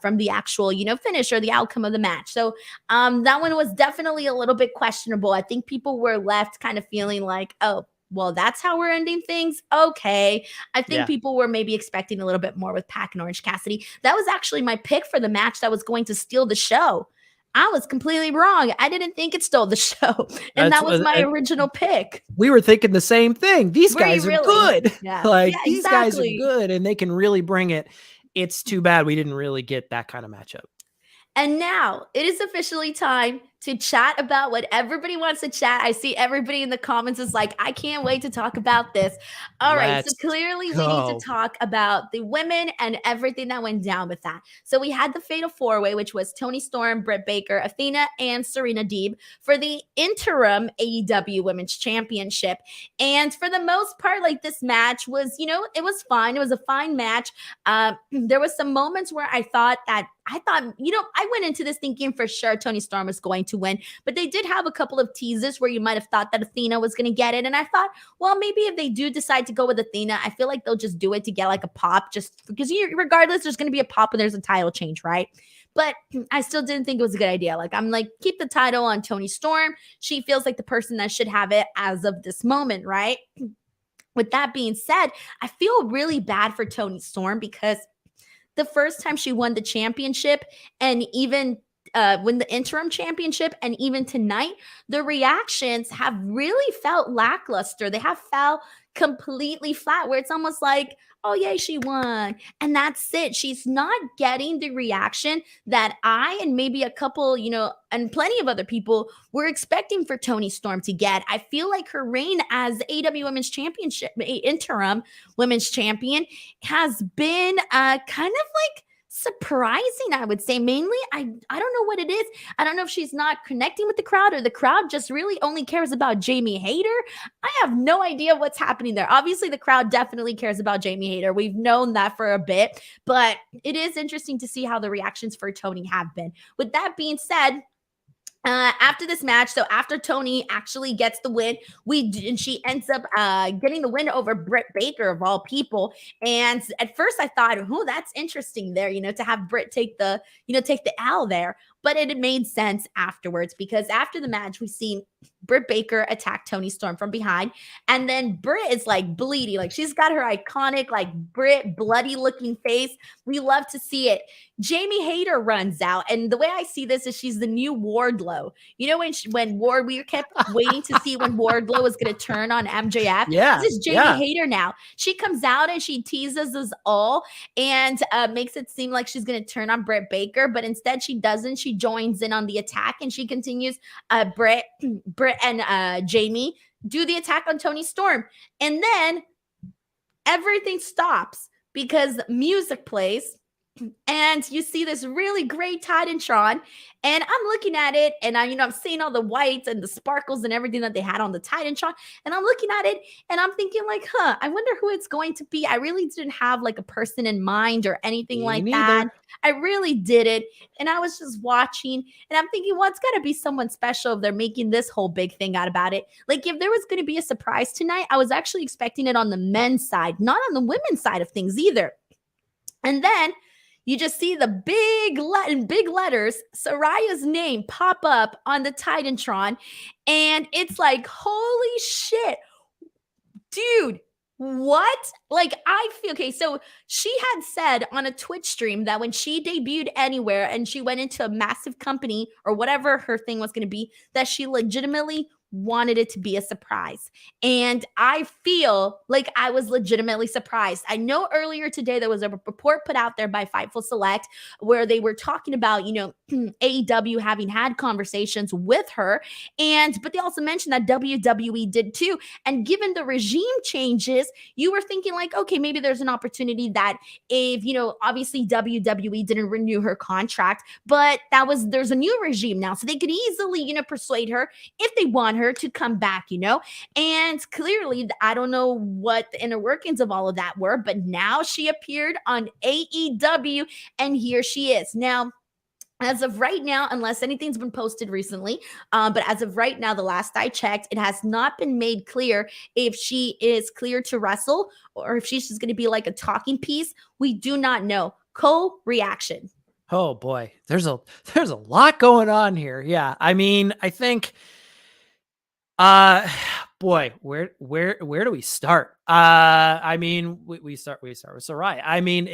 from the actual, you know, finish or the outcome of the match. So that one was definitely a little bit questionable. I think people were left kind of feeling like, oh, well, that's how we're ending things. Okay. I think people were maybe expecting a little bit more with Pac and Orange Cassidy. That was actually my pick for the match that was going to steal the show. I was completely wrong. I didn't think it stole the show. And that was my original pick.
We were thinking the same thing. These guys are good.
Yeah.
Like these guys are good and they can really bring it. It's too bad we didn't really get that kind of matchup.
And now it is officially time to chat about what everybody wants to chat. I see everybody in the comments is like, I can't wait to talk about this. All right. So clearly we need to talk about the women and everything that went down with that. So we had the Fatal 4-Way, which was Toni Storm, Britt Baker, Athena, and Serena Deeb for the interim AEW Women's Championship. And for the most part, like this match was, you know, it was fine. It was a fine match. There was some moments where I thought, you know, I went into this thinking for sure Toni Storm was going to win, but they did have a couple of teases where you might have thought that Athena was going to get it. And I thought, well, maybe if they do decide to go with Athena, I feel like they'll just do it to get like a pop, just because regardless, there's going to be a pop when there's a title change, right? But I still didn't think it was a good idea. Like, I'm like, keep the title on Toni Storm. She feels like the person that should have it as of this moment, right? With that being said, I feel really bad for Toni Storm because the first time she won the championship, and even win the interim championship, and even tonight, the reactions have really felt lackluster. They have felt completely flat, where it's almost like, oh yay, she won, and that's it. She's not getting the reaction that I and maybe a couple, and plenty of other people were expecting for Toni Storm to get. I feel like her reign as AEW Women's Championship interim women's champion has been kind of like surprising, I would say. Mainly, I don't know what it is. I don't know if she's not connecting with the crowd, or the crowd just really only cares about Jamie Hayter. I have no idea what's happening there. Obviously, the crowd definitely cares about Jamie Hayter. We've known that for a bit, but it is interesting to see how the reactions for Toni have been. With that being said, after this match, so after Toni actually gets the win, and she ends up getting the win over Britt Baker, of all people. And at first I thought, oh, that's interesting there, to have Britt take the L there. But it had made sense afterwards, because after the match, we seen Britt Baker attack Toni Storm from behind. And then Britt is like bleeding. Like, she's got her iconic, like, Britt bloody looking face. We love to see it. Jamie Hayter runs out. And the way I see this is she's the new Wardlow. We kept waiting to see when Wardlow was going to turn on MJF.
Yeah.
This is Jamie Hayter now. She comes out and she teases us all and makes it seem like she's going to turn on Britt Baker. But instead she doesn't. She joins in on the attack, and she continues. Britt and Jamie do the attack on Toni Storm. And then everything stops because music plays. And you see this really great Titantron, and I'm looking at it, and I'm seeing all the whites and the sparkles and everything that they had on the Titantron, and I'm looking at it, and I'm thinking like, I wonder who it's going to be. I really didn't have like a person in mind or anything like that. I really didn't, and I was just watching, and I'm thinking, well, it's got to be someone special if they're making this whole big thing out about it. Like, if there was going to be a surprise tonight, I was actually expecting it on the men's side, not on the women's side of things either. And then you just see the in big letters, Saraya's name pop up on the Titantron. And it's like, holy shit, dude, what? Like, I feel, okay, so she had said on a Twitch stream that when she debuted anywhere and she went into a massive company or whatever her thing was going to be, that she legitimately wanted it to be a surprise. And I feel like I was legitimately surprised. I know earlier today there was a report put out there by Fightful Select where they were talking about, AEW having had conversations with her, but they also mentioned that WWE did too. And given the regime changes, you were thinking like, okay, maybe there's an opportunity that if, obviously WWE didn't renew her contract, but there's a new regime now, so they could easily, persuade her if they want her to come back, and clearly I don't know what the inner workings of all of that were, but now she appeared on AEW, and here she is now. As of right now, unless anything's been posted recently, but as of right now, the last I checked, it has not been made clear if she is cleared to wrestle or if she's just going to be like a talking piece. We do not know. Cole, reaction.
Oh boy, there's a lot going on here. Yeah, I mean, I think, boy, where do we start? I mean, we start with Saraya. I mean,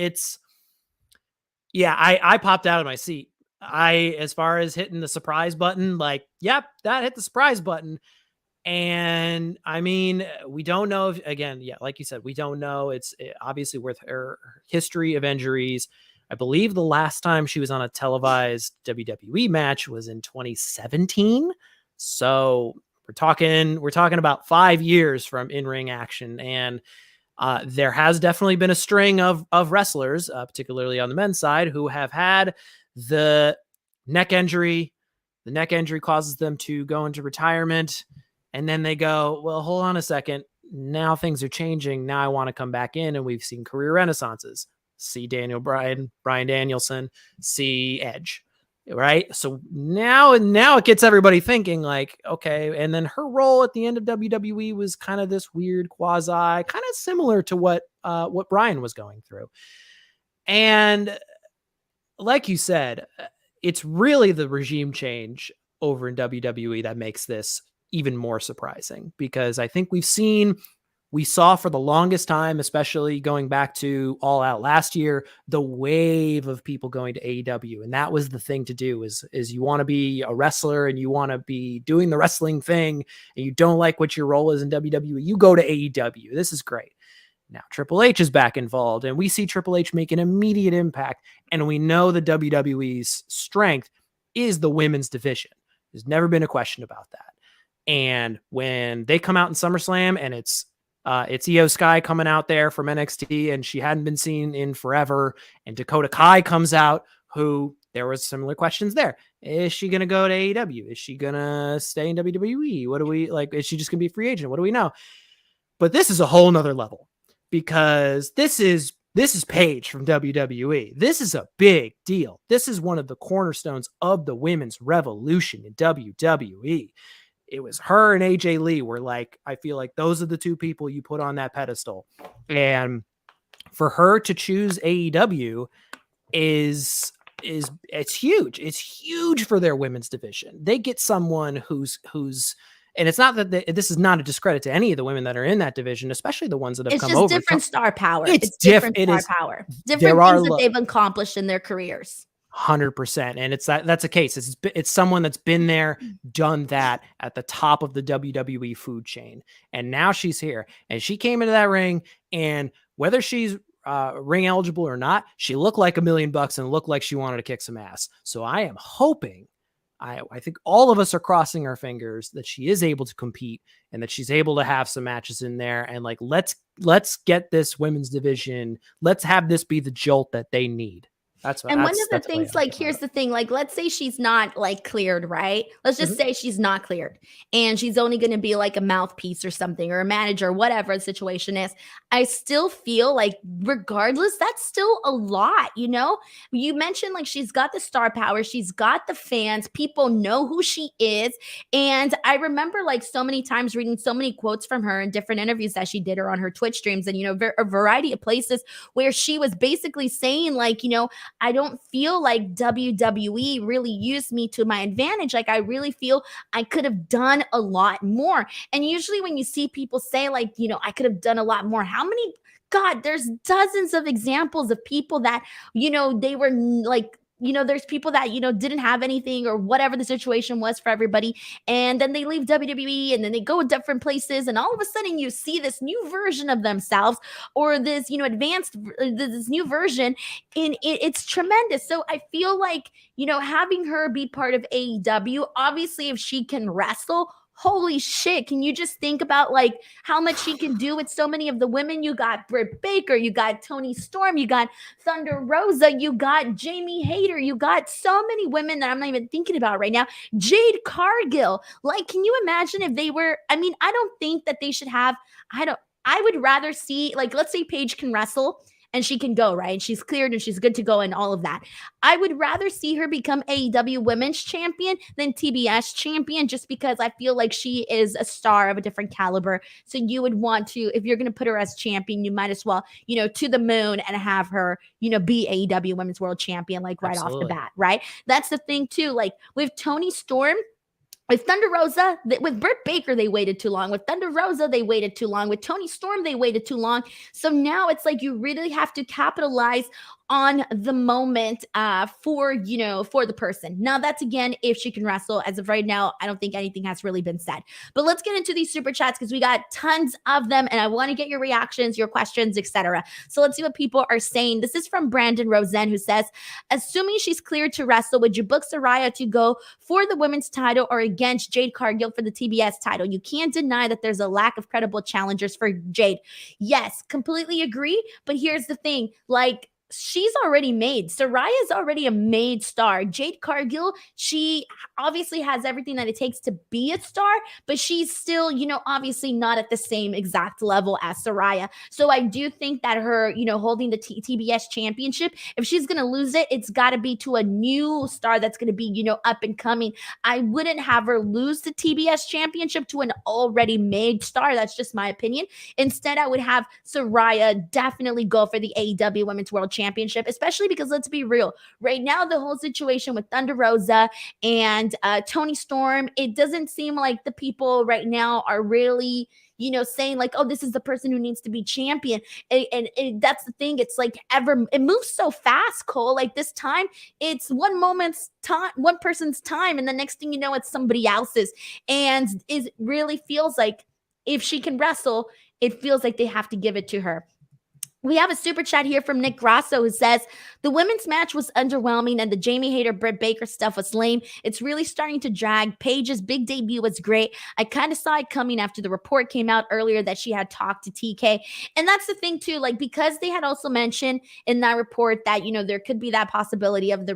I popped out of my seat. As far as hitting the surprise button, like, yep, that hit the surprise button. And I mean, we don't know if, again, like you said, we don't know. It's obviously with her history of injuries. I believe the last time she was on a televised WWE match was in 2017. So we're talking about 5 years from in-ring action. And there has definitely been a string of wrestlers, particularly on the men's side, who have had the neck injury. The neck injury causes them to go into retirement. And then they go, well, hold on a second. Now things are changing. Now I want to come back in. And we've seen career renaissances. See Bryan Danielson, see Edge, right? So now it gets everybody thinking like, okay. And then her role at the end of WWE was kind of this weird quasi, kind of similar to what Bryan was going through. And like you said, it's really the regime change over in WWE that makes this even more surprising, because I think we've seen we saw for the longest time, especially going back to All Out last year, the wave of people going to AEW. And that was the thing to do is you want to be a wrestler and you want to be doing the wrestling thing and you don't like what your role is in WWE, you go to AEW. This is great. Now Triple H is back involved and we see Triple H make an immediate impact. And we know the WWE's strength is the women's division. There's never been a question about that. And when they come out in SummerSlam and it's Io Sky coming out there from NXT and she hadn't been seen in forever. And Dakota Kai comes out, who there was similar questions there. Is she going to go to AEW? Is she going to stay in WWE? What do we like? Is she just going to be a free agent? What do we know? But this is a whole nother level because this is Paige from WWE. This is a big deal. This is one of the cornerstones of the women's revolution in WWE. It was her and AJ Lee were like, I feel like those are the two people you put on that pedestal. And for her to choose AEW is it's huge. It's huge for their women's division. They get someone who's and it's not that this is not a discredit to any of the women that are in that division, especially the ones that have come over.
It's just different star power.
It's
different
it
star
is,
power. Different things that they've accomplished in their careers.
100%. And that's a case. It's someone that's been there, done that at the top of the WWE food chain. And now she's here and she came into that ring and whether she's ring eligible or not, she looked like $1 million and looked like she wanted to kick some ass. So I am hoping, I think all of us are crossing our fingers that she is able to compete and that she's able to have some matches in there. And like, let's get this women's division. Let's have this be the jolt that they need.
One of the things, like, here's the thing, like, let's say she's not like cleared, right? Let's just say she's not cleared and she's only going to be like a mouthpiece or something or a manager, whatever the situation is. I still feel like regardless, that's still a lot, you know? You mentioned like she's got the star power, she's got the fans, people know who she is. And I remember like so many times reading so many quotes from her in different interviews that she did or on her Twitch streams and, you know, a variety of places where she was basically saying like, you know, I don't feel like WWE really used me to my advantage. Like, I really feel I could have done a lot more. And usually when you see people say like, you know, I could have done a lot more, how many, God, there's dozens of examples of people that, you know, they were like, you know, there's people that, you know, didn't have anything or whatever the situation was for everybody. And then they leave WWE and then they go different places. And all of a sudden you see this new version of themselves or this, you know, this new version. And it's tremendous. So I feel like, you know, having her be part of AEW, obviously if she can wrestle, holy shit, can you just think about like how much she can do with so many of the women? You got Britt Baker, you got Toni Storm, you got Thunder Rosa, you got Jamie Hayter, you got so many women that I'm not even thinking about right now. Jade Cargill. Like, can you imagine if they were, I mean, I don't think that they should have, I would rather see, like, let's say Paige can wrestle and she can go, right? And she's cleared and she's good to go and all of that. I would rather see her become AEW Women's Champion than TBS Champion just because I feel like she is a star of a different caliber. So you would want to, if you're going to put her as champion, you might as well, you know, to the moon and have her, you know, be AEW Women's World Champion, like right off the bat, right? That's the thing too. Like with Toni Storm, with Thunder Rosa, with Britt Baker, they waited too long. With Thunder Rosa, they waited too long. With Toni Storm, they waited too long. So now it's like you really have to capitalize on the moment for the person. Now that's again, if she can wrestle. As of right now, I don't think anything has really been said. But let's get into these super chats because we got tons of them and I want to get your reactions, your questions, etc. So let's see what people are saying. This is from Brandon Rosen who says, assuming she's cleared to wrestle, would you book Saraya to go for the women's title or against Jade Cargill for the TBS title? You can't deny that there's a lack of credible challengers for Jade. Yes, completely agree. But here's the thing, like, she's already made. Saraya's already a made star. Jade Cargill, she obviously has everything that it takes to be a star, but she's still, you know, obviously not at the same exact level as Saraya. So I do think that her, you know, holding the TBS championship, if she's going to lose it, it's got to be to a new star that's going to be, you know, up and coming. I wouldn't have her lose the TBS championship to an already made star. That's just my opinion. Instead, I would have Saraya definitely go for the AEW Women's World Championship, especially because let's be real, right now the whole situation with Thunder Rosa and Toni Storm, it doesn't seem like the people right now are really, saying like, oh, this is the person who needs to be champion. And that's the thing. It's like it moves so fast, Cole. Like this time, it's one moment's time, one person's time, and the next thing you know, it's somebody else's. And it really feels like if she can wrestle, it feels like they have to give it to her. We have a super chat here from Nick Grasso who says, the women's match was underwhelming and the Jamie Hayter, Britt Baker stuff was lame. It's really starting to drag. Paige's big debut was great. I kind of saw it coming after the report came out earlier that she had talked to TK. And that's the thing too, like, because they had also mentioned in that report that, there could be that possibility of the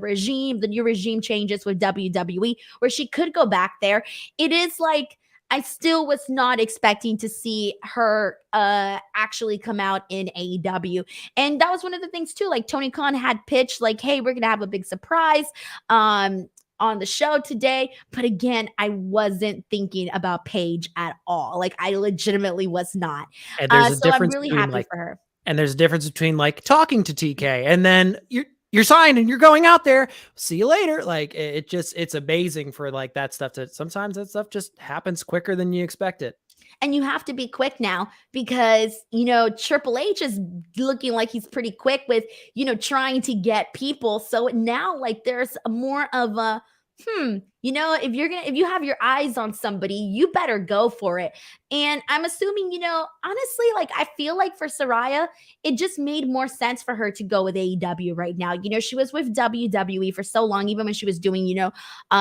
new regime changes with WWE where she could go back there. It is like, I still was not expecting to see her actually come out in AEW. And that was one of the things too, like Tony Khan had pitched like, hey, we're going to have a big surprise on the show today. But again, I wasn't thinking about Paige at all. Like I legitimately was not.
And there's a
so
difference
I'm really
between,
happy for her.
And there's a difference between like talking to TK and then you're signed and you're going out there. See you later. Like it's amazing for like that stuff sometimes that stuff just happens quicker than you expect it.
And you have to be quick now because, Triple H is looking like he's pretty quick with, trying to get people. So now like there's more of a, if you have your eyes on somebody, you better go for it. And I'm assuming, honestly, like I feel like for Saraya, it just made more sense for her to go with AEW right now. She was with WWE for so long, even when she was doing,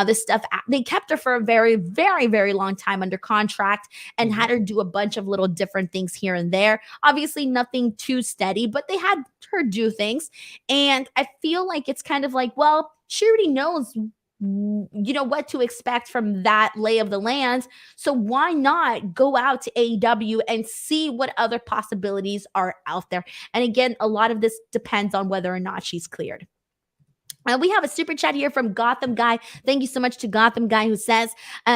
this stuff. They kept her for a very, very, very long time under contract and had her do a bunch of little different things here and there. Obviously, nothing too steady, but they had her do things. And I feel like it's kind of like, well, she already knows what to expect from that lay of the land. So why not go out to AEW and see what other possibilities are out there? And again, a lot of this depends on whether or not she's cleared. We have a super chat here from Gotham Guy. Thank you so much to Gotham Guy who says,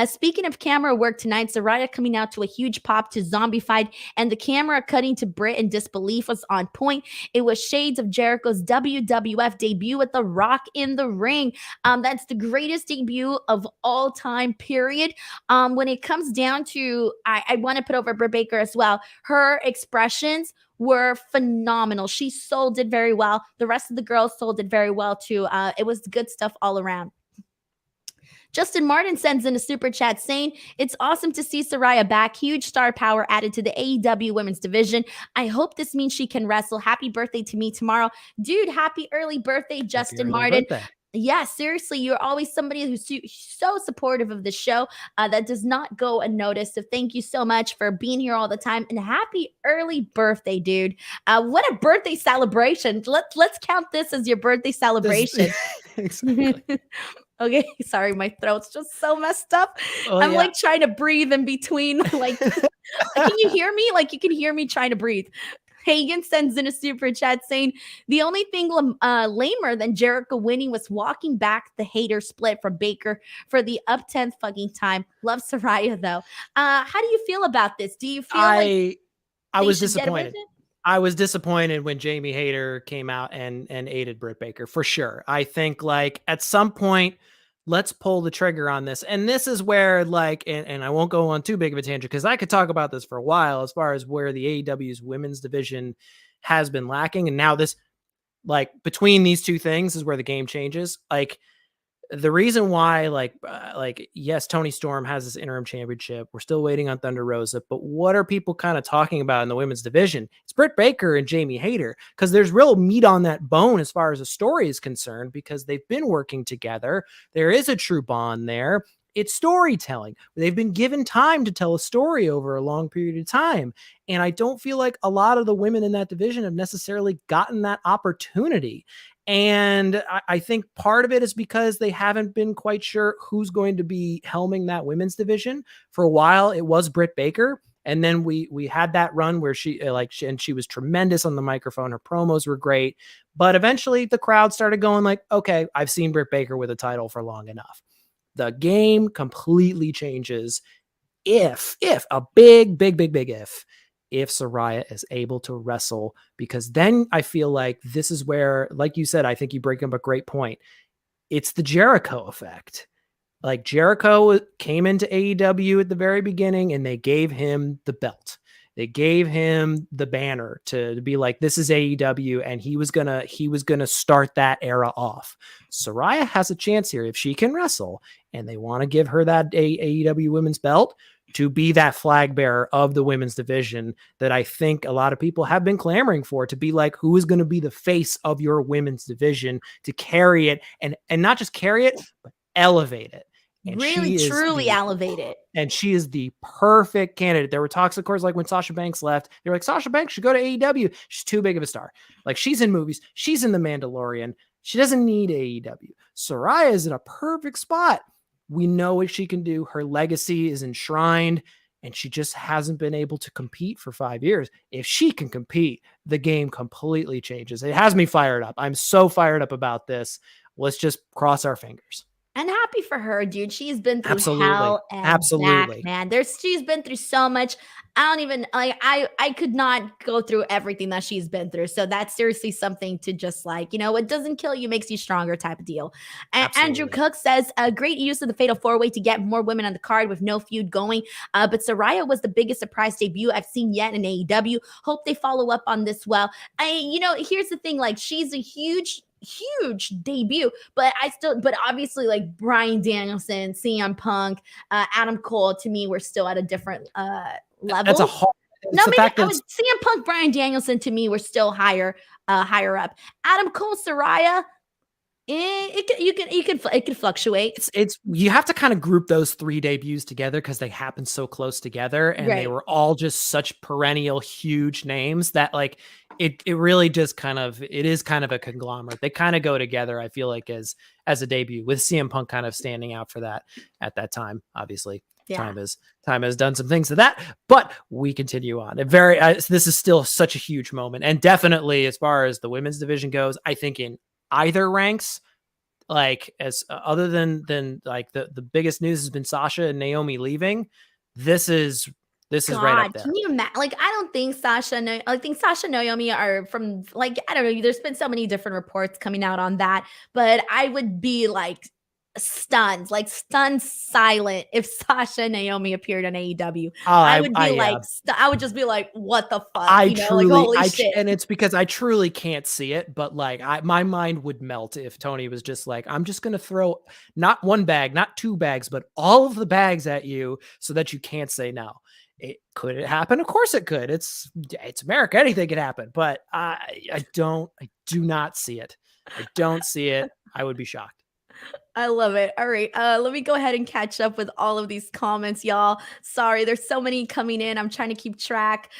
speaking of camera work tonight, Saraya coming out to a huge pop to Zombified and the camera cutting to Britt in disbelief was on point. It was shades of Jericho's WWF debut with The Rock in the ring. That's the greatest debut of all time, period. When it comes down to, I want to put over Britt Baker as well. Her expressions were phenomenal. She sold it very well. The rest of the girls sold it very well too. It was good stuff all around. Justin Martin sends in a super chat saying, it's awesome to see Saraya back. Huge star power added to the AEW women's division. I hope this means she can wrestle. Happy birthday to me tomorrow. Dude, happy early birthday, Justin Martin. Yeah, seriously, you're always somebody who's so supportive of the show. That does not go unnoticed. So thank you so much for being here all the time. And happy early birthday, dude. What a birthday celebration. Let's count this as your birthday celebration.
Exactly.
Okay, sorry, my throat's just so messed up. I'm like trying to breathe in between. Like, can you hear me? Like, you can hear me trying to breathe. Hagen sends in a super chat saying, the only thing lamer than Jericho winning was walking back the hater split from Baker for the up 10th fucking time. Love Saraya, though. How do you feel about this? Do you feel
I was disappointed. I was disappointed when Jamie Hayter came out and aided Britt Baker, for sure. I think, like, at some point, let's pull the trigger on this. And this is where, like, and I won't go on too big of a tangent because I could talk about this for a while as far as where the AEW's women's division has been lacking. And now this, like, between these two things is where the game changes. Like, the reason why, yes, Toni Storm has this interim championship. We're still waiting on Thunder Rosa, but what are people kind of talking about in the women's division? It's Britt Baker and Jamie Hayter, because there's real meat on that bone as far as the story is concerned, because they've been working together. There is a true bond there. It's storytelling. They've been given time to tell a story over a long period of time. And I don't feel like a lot of the women in that division have necessarily gotten that opportunity. And I think part of it is because they haven't been quite sure who's going to be helming that women's division. For a while, it was Britt Baker. And then we had that run where she was tremendous on the microphone. Her promos were great. But eventually the crowd started going like, okay, I've seen Britt Baker with a title for long enough. The game completely changes if a big if Saraya is able to wrestle, because then I feel like this is where, like you said, I think you bring up a great point. It's the Jericho effect. Like Jericho came into AEW at the very beginning and they gave him the belt. They gave him the banner to be like, this is AEW, and he was gonna start that era off. Saraya has a chance here if she can wrestle, and they want to give her that AEW women's belt to be that flag bearer of the women's division that I think a lot of people have been clamoring for, to be like, who is going to be the face of your women's division, to carry it and not just carry it, but elevate it. And
really truly elevated.
And she is the perfect candidate. There were talks, of course, like when Sasha Banks left, they're like, Sasha Banks should go to AEW. She's too big of a star. Like, she's in movies. She's in The Mandalorian. She doesn't need AEW. Saraya is in a perfect spot. We know what she can do. Her legacy is enshrined, and she just hasn't been able to compete for 5 years. If she can compete, the game completely changes. It has me fired up. I'm so fired up about this. Let's just cross our fingers.
And happy for her, dude. She's been through hell and back, man. She's been through so much. I don't even like. I could not go through everything that she's been through. So that's seriously something to just like, what doesn't kill you makes you stronger type of deal. And Andrew Cook says a great use of the Fatal 4-Way to get more women on the card with no feud going. But Saraya was the biggest surprise debut I've seen yet in AEW. Hope they follow up on this well. Here's the thing. Like, she's a huge debut, but obviously, like, Bryan Danielson, CM Punk, Adam Cole, to me, we're still at a different level.
That's a hard.
CM Punk, Bryan Danielson, to me, we're still higher up. Adam Cole, Saraya, it can fluctuate.
It's you have to kind of group those three debuts together because they happen so close together, and they were all just such perennial huge names that, like, it really just it is kind of a conglomerate. They kind of go together, I feel like, as a debut, with CM Punk kind of standing out for that at that time. Obviously, time has done some things to that, but we continue on. This is still such a huge moment, and definitely as far as the women's division goes, I think in either ranks, like, as other than like the biggest news has been Sasha and Naomi leaving. This is right up there.
Can you imagine? Like, I think Sasha and Naomi are from, like, I don't know. There's been so many different reports coming out on that, but I would be like stunned silent if Sasha and Naomi appeared on AEW. I would just be like, what the fuck? Holy shit.
And it's because I truly can't see it, but like, my mind would melt if Toni was just like, I'm just going to throw not one bag, not two bags, but all of the bags at you so that you can't say no. Could it happen? Of course it could. It's America. Anything could happen, but I do not see it. I don't see it. I would be shocked.
I love it. All right. Let me go ahead and catch up with all of these comments, y'all. Sorry, there's so many coming in. I'm trying to keep track.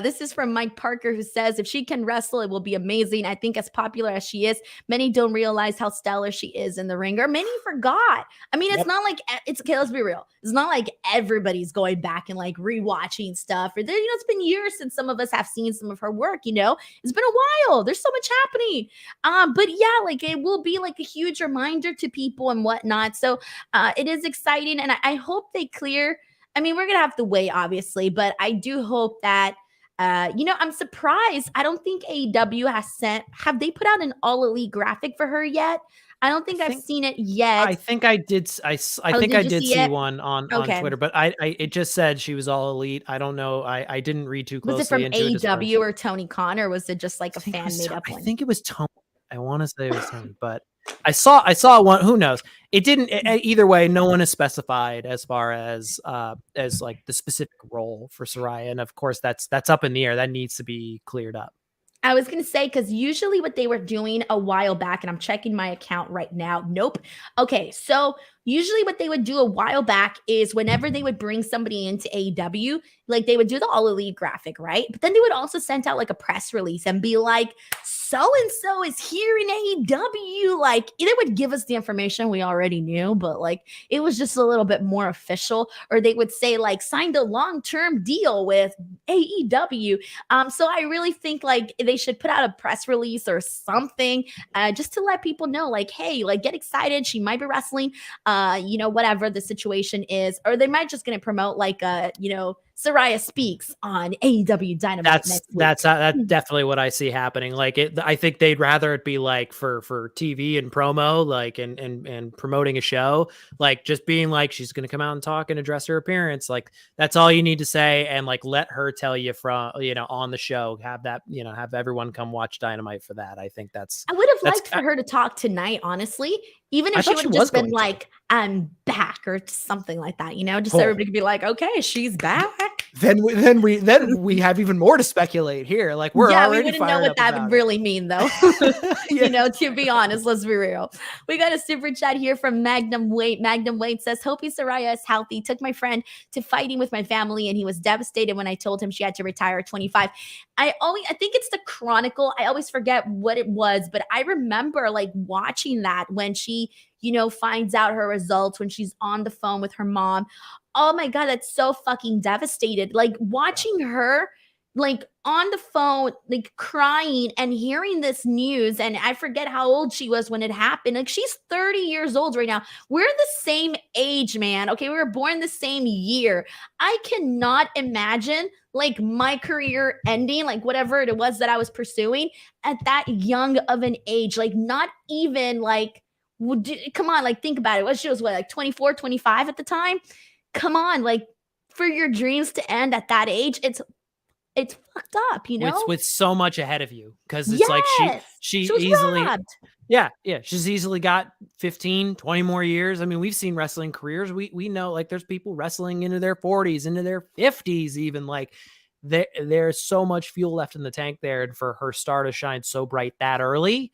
This is from Mike Parker, who says, if she can wrestle, it will be amazing. I think as popular as she is, many don't realize how stellar she is in the ring, or many forgot. I mean, it's not like okay, let's be real. It's not like everybody's going back and like rewatching stuff. Or it's been years since some of us have seen some of her work. It's been a while. There's so much happening. But yeah, like, it will be like a huge reminder to people and whatnot. So it is exciting, and I hope they clear. I mean, we're gonna have to wait, obviously, but I do hope that I'm surprised. I don't think AEW have they put out an All Elite graphic for her yet? I don't think I've seen it yet.
I think I did. I think I did see one on Twitter, but it just said she was All Elite. I don't know. I didn't read too closely.
Was it from AEW or Tony Khan, or was it just like a fan made up one?
I think it was Tony. I want to say it was Tony, but I saw one. Who knows? It didn't. Either way, no one has specified as far as like the specific role for Saraya, and of course that's up in the air. That needs to be cleared up.
I was going to say, because usually what they were doing a while back, and I'm checking my account right now. Nope. Okay, so usually what they would do a while back is whenever they would bring somebody into AEW, like, they would do the All Elite graphic, right? But then they would also send out like a press release and be like, so-and-so is here in AEW. Like, they would give us the information we already knew, but like, it was just a little bit more official. Or they would say, like, signed a long-term deal with AEW. So I really think like they should put out a press release or something just to let people know, like, hey, like, get excited. She might be wrestling, whatever the situation is. Or they might just going to promote like Saraya speaks on AEW Dynamite next week.
That's definitely what I see happening. Like I think they'd rather it be like for TV and promo, like and promoting a show, like just being like she's going to come out and talk and address her appearance. Like that's all you need to say, and like let her tell you from on the show. Have that have everyone come watch Dynamite for that. I think that's.
I would have liked for her to talk tonight, honestly. Even if she would have just been like, "I'm back" or something like that, just so everybody could be like, "Okay, she's back."
Then we have even more to speculate here. Like we
wouldn't know what that would really mean, though. To be honest, let's be real. We got a super chat here from Magnum Wait. Magnum Wait says, "Hope Saraya is healthy. Took my friend to fighting with my family, and he was devastated when I told him she had to retire at 25." I think it's the Chronicle. I always forget what it was, but I remember like watching that when she, finds out her results, when she's on the phone with her mom. Oh my God, that's so fucking devastated. Like watching her like on the phone, like crying and hearing this news. And I forget how old she was when it happened. Like she's 30 years old right now. We're the same age, man. Okay. We were born the same year. I cannot imagine like my career ending, like whatever it was that I was pursuing at that young of an age. Like not even like, come on, like think about it. She was like 24, 25 at the time. Come on, like for your dreams to end at that age, it's fucked up,
with so much ahead of you, because it's like she easily robbed. She's easily got 15 20 more years. I mean, we've seen wrestling careers, we know like there's people wrestling into their 40s, into their 50s even. Like there's so much fuel left in the tank there, and for her star to shine so bright that early,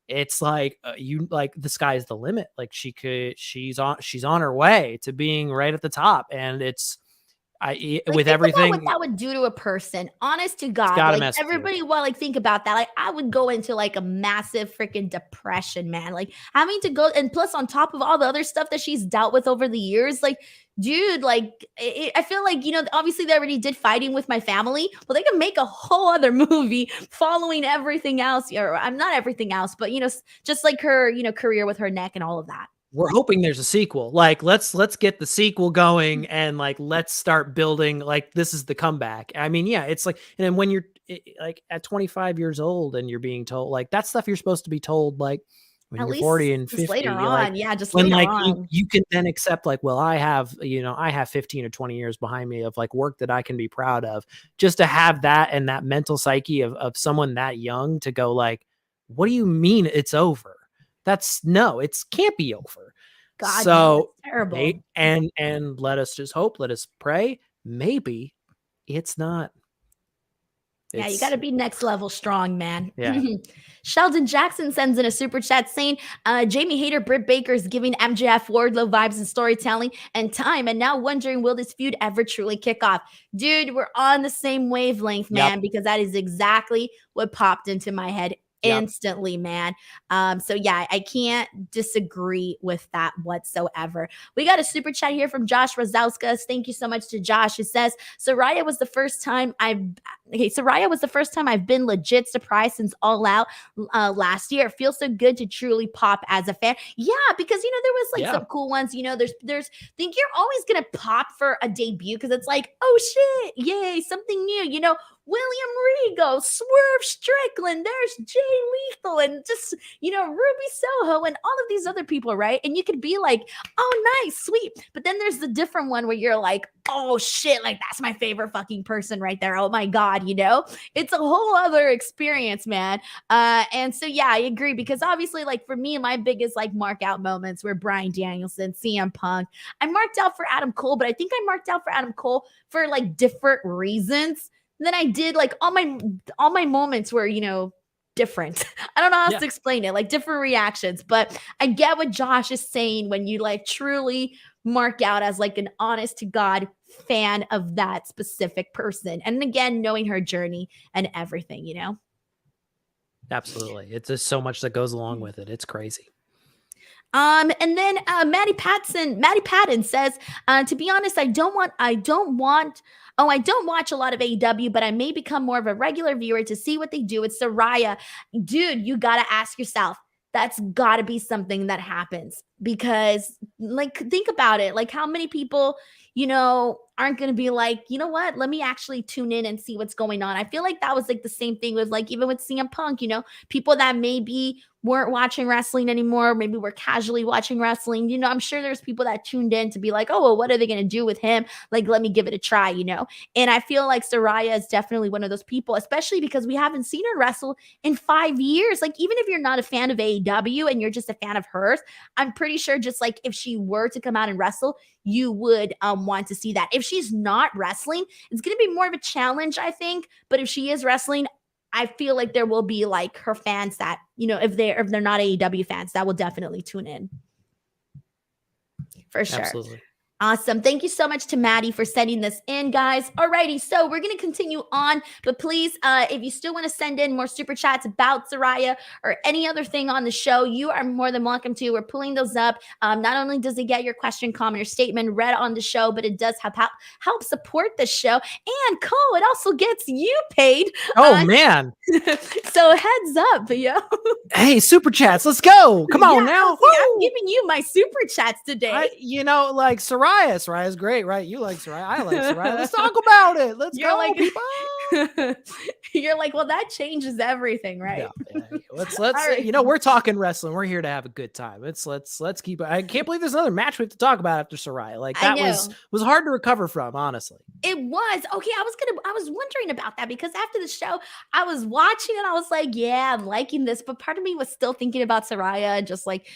it's like the sky's the limit. Like she's on her way to being right at the top, and it's with everything
what that would do to a person. Honest to God, like everybody, think about that. Like I would go into like a massive freaking depression, man. Like having to go, and plus on top of all the other stuff that she's dealt with over the years, like. Dude, like I feel like, obviously they already did Fighting with My Family. Well, they can make a whole other movie following everything else, or I'm not everything else, but just like her, career with her neck and all of that.
We're hoping there's a sequel. Like let's get the sequel going, and like let's start building. Like this is the comeback. I mean, yeah, it's like, and then when you're like at 25 years old and you're being told like that stuff, you're supposed to be told like. When you're 40 and 50,
later on, just
when
later
like
on.
You can then accept like, well, I have 15 or 20 years behind me of like work that I can be proud of. Just to have that and that mental psyche of someone that young to go like, what do you mean it's over? It can't be over.
God,
so
that's terrible.
And let us just hope, let us pray. Maybe it's not.
Yeah, you got to be next level strong, man.
Yeah.
Sheldon Jackson sends in a super chat saying, Jamie Hayter, Britt Baker is giving MJF Wardlow vibes and storytelling and time, and now wondering, will this feud ever truly kick off? Dude, we're on the same wavelength, man, because that is exactly what popped into my head instantly, man. So yeah, I can't disagree with that whatsoever. We got a super chat here from Josh Rozauskas. Thank you so much to Josh. It says, Saraya was the first time I've been legit surprised since All Out last year. It feels so good to truly pop as a fan. Yeah, because there was like some cool ones. There's think you're always gonna pop for a debut because it's like, oh shit, yay, something new. William Regal, Swerve Strickland, there's Jay Lethal, and just, Ruby Soho and all of these other people, right? And you could be like, oh, nice, sweet. But then there's the different one where you're like, oh, shit, like that's my favorite fucking person right there. Oh, my God, It's a whole other experience, man. And so, yeah, I agree because obviously, like for me, my biggest like mark out moments were Bryan Danielson, CM Punk. I marked out for Adam Cole, but I think I marked out for Adam Cole for like different reasons. Then I did like all my moments were, different. I don't know how else to explain it, like different reactions, but I get what Josh is saying when you like truly mark out as like an honest to God fan of that specific person. And again, knowing her journey and everything,
Absolutely. It's just so much that goes along with it. It's crazy.
And then Maddie Patton says, to be honest, I don't watch a lot of AEW, but I may become more of a regular viewer to see what they do with Saraya. Dude, you got to ask yourself, that's got to be something that happens. because like think about it, like how many people aren't going to be like, you know what, let me actually tune in and see what's going on. I feel like that was like the same thing with like even with CM Punk, people that maybe weren't watching wrestling anymore, maybe were casually watching wrestling, I'm sure there's people that tuned in to be like, oh well, what are they going to do with him, like let me give it a try. And I feel like Saraya is definitely one of those people, especially because we haven't seen her wrestle in 5 years. Like even if you're not a fan of AEW and you're just a fan of hers, I'm pretty sure just like if she were to come out and wrestle, you would want to see that. If she's not wrestling, it's going to be more of a challenge, I think. But if she is wrestling, I feel like there will be like her fans that, if they're not AEW fans, that will definitely tune in. For sure.
Absolutely.
Awesome. Thank you so much to Maddie for sending this in, guys. Alrighty, so we're going to continue on, but please, if you still want to send in more super chats about Saraya or any other thing on the show, you are more than welcome to. We're pulling those up. Not only does it get your question, comment, or statement read on the show, but it does help support the show. And Cole, it also gets you paid.
Oh, man.
So heads up,
Hey, super chats. Let's go. Come on now.
I'm giving you my super chats today.
Like Saraya's great, right? You like Saraya. I like Saraya. Let's talk about it. Let's go, people.
You're like, well, that changes everything, right?
Yeah. Let's
right.
We're talking wrestling. We're here to have a good time. Let's keep it. I can't believe there's another match we have to talk about after Saraya. Like that was hard to recover from, honestly.
It was. Okay, I was wondering about that because after the show, I was watching and I was like, yeah, I'm liking this, but part of me was still thinking about Saraya and just like,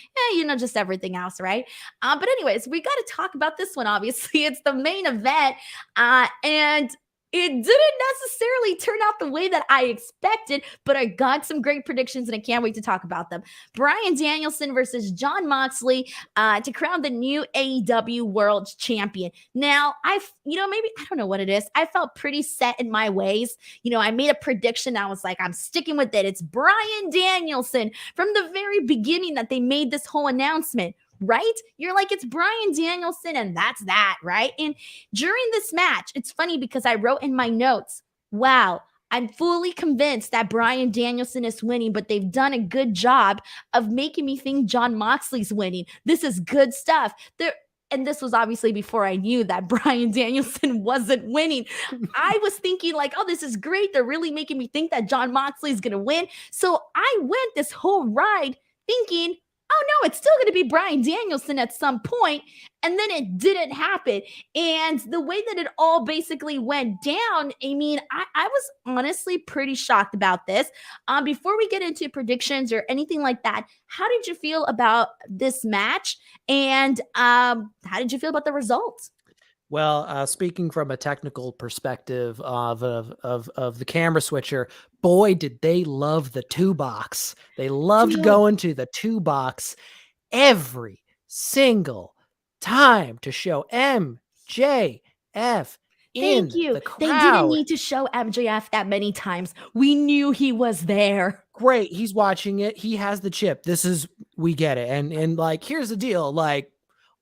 just everything else, right? But anyways, we got to talk about this one. Obviously, it's the main event, and it didn't necessarily turn out the way that I expected, but I got some great predictions and I can't wait to talk about them. Bryan Danielson versus Jon Moxley to crown the new AEW World Champion. Now, maybe, I don't know what it is. I felt pretty set in my ways. I made a prediction. I was like, I'm sticking with it. It's Bryan Danielson from the very beginning that they made this whole announcement. Right? You're like, it's Bryan Danielson and that's that, right? And during this match, it's funny because I wrote in my notes, wow, I'm fully convinced that Bryan Danielson is winning, but they've done a good job of making me think Jon Moxley's winning. This is good stuff. And this was obviously before I knew that Bryan Danielson wasn't winning. I was thinking like, oh, this is great. They're really making me think that Jon Moxley is going to win. So I went this whole ride thinking, oh no, it's still going to be Bryan Danielson at some point. And then it didn't happen. And the way that it all basically went down, I mean, I was honestly pretty shocked about this. Before we get into predictions or anything like that, how did you feel about this match? And how did you feel about the results?
Well, speaking from a technical perspective of the camera switcher, boy, did they love the 2-box. They loved going to the 2-box every single time to show MJF in the crowd.
They didn't need to show MJF that many times. We knew he was there.
Great. He's watching it. He has the chip. We get it. And like, here's the deal. Like,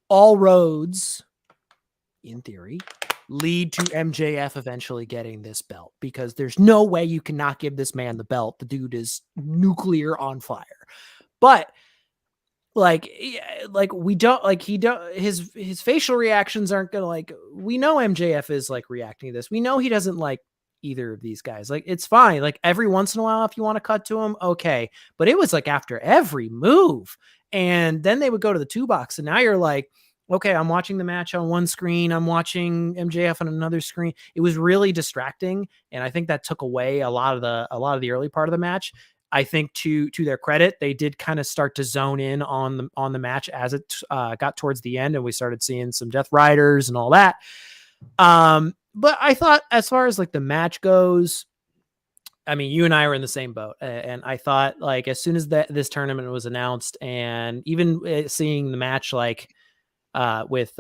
all roads, in theory, lead to MJF eventually getting this belt because there's no way you cannot give this man the belt. The dude is nuclear on fire. But we don't like his facial reactions aren't gonna like, we know MJF is like reacting to this. We know he doesn't like either of these guys. Like, it's fine. Like every once in a while, if you want to cut to him, okay. But it was like after every move, and then they would go to the 2-box, and now you're like, okay, I'm watching the match on one screen. I'm watching MJF on another screen. It was really distracting. And I think that took away a lot of the early part of the match. I think to their credit, they did kind of start to zone in on the match as it got towards the end, and we started seeing some Death Riders and all that. But I thought, as far as like the match goes, I mean, you and I were in the same boat, and I thought like as soon as this tournament was announced, and even seeing the match like with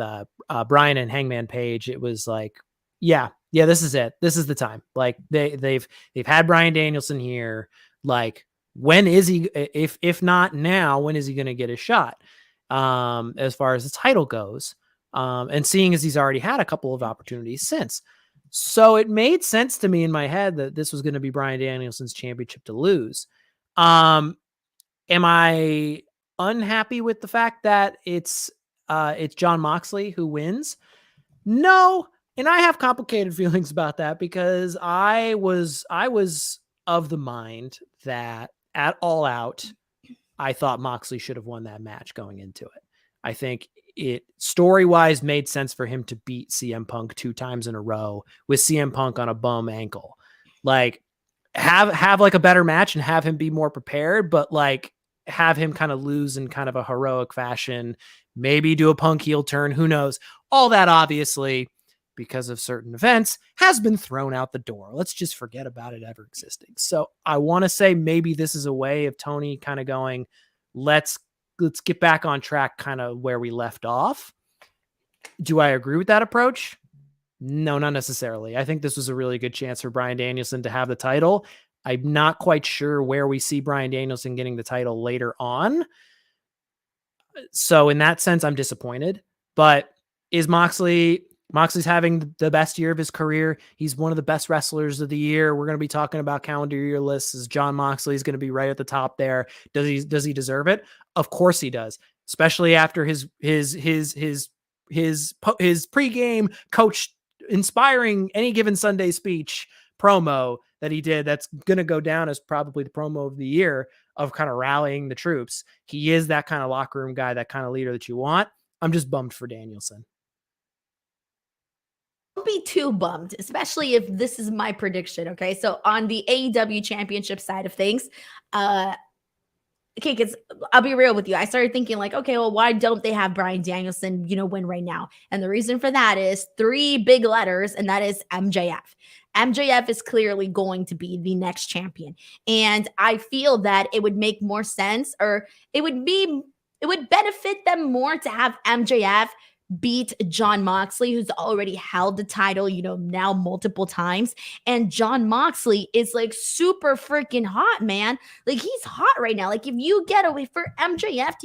Bryan and Hangman Page, it was like, yeah, this is it. This is the time. Like they've had Bryan Danielson here. Like, when is he, if not now, when is he going to get a shot? As far as the title goes, and seeing as he's already had a couple of opportunities since. So it made sense to me in my head that this was going to be Bryan Danielson's championship to lose. Am I unhappy with the fact that it's Jon Moxley who wins? No, and I have complicated feelings about that because I was of the mind that at All Out, I thought Moxley should have won that match going into it. I think it story-wise made sense for him to beat CM Punk 2 times in a row with CM Punk on a bum ankle. Like have like a better match and have him be more prepared, but like have him kind of lose in kind of a heroic fashion, maybe do a Punk heel turn, who knows? All that obviously, because of certain events, has been thrown out the door. Let's just forget about it ever existing. So I want to say maybe this is a way of Toni kind of going, let's get back on track kind of where we left off. Do I agree with that approach? No, not necessarily. I think this was a really good chance for Bryan Danielson to have the title. I'm not quite sure where we see Bryan Danielson getting the title later on. So in that sense, I'm disappointed. But is Moxley's having the best year of his career? He's one of the best wrestlers of the year. We're going to be talking about calendar year lists. Is Jon Moxley is going to be right at the top there. Does he deserve it? Of course he does. Especially after his pregame coach inspiring any given Sunday speech promo that he did. That's going to go down as probably the promo of the year of kind of rallying the troops. He is that kind of locker room guy, that kind of leader that you want. I'm just bummed for Danielson.
Don't be too bummed, especially if this is my prediction. Okay. So on the AEW championship side of things, okay, because I'll be real with you. I started thinking like, okay, well, why don't they have Bryan Danielson, win right now? And the reason for that is 3 big letters, and that is MJF. MJF is clearly going to be the next champion. And I feel that it would make more sense, or it would benefit them more to have MJF beat Jon Moxley, who's already held the title, now multiple times. And Jon Moxley is like super freaking hot, man. Like he's hot right now. Like if you get away for MJF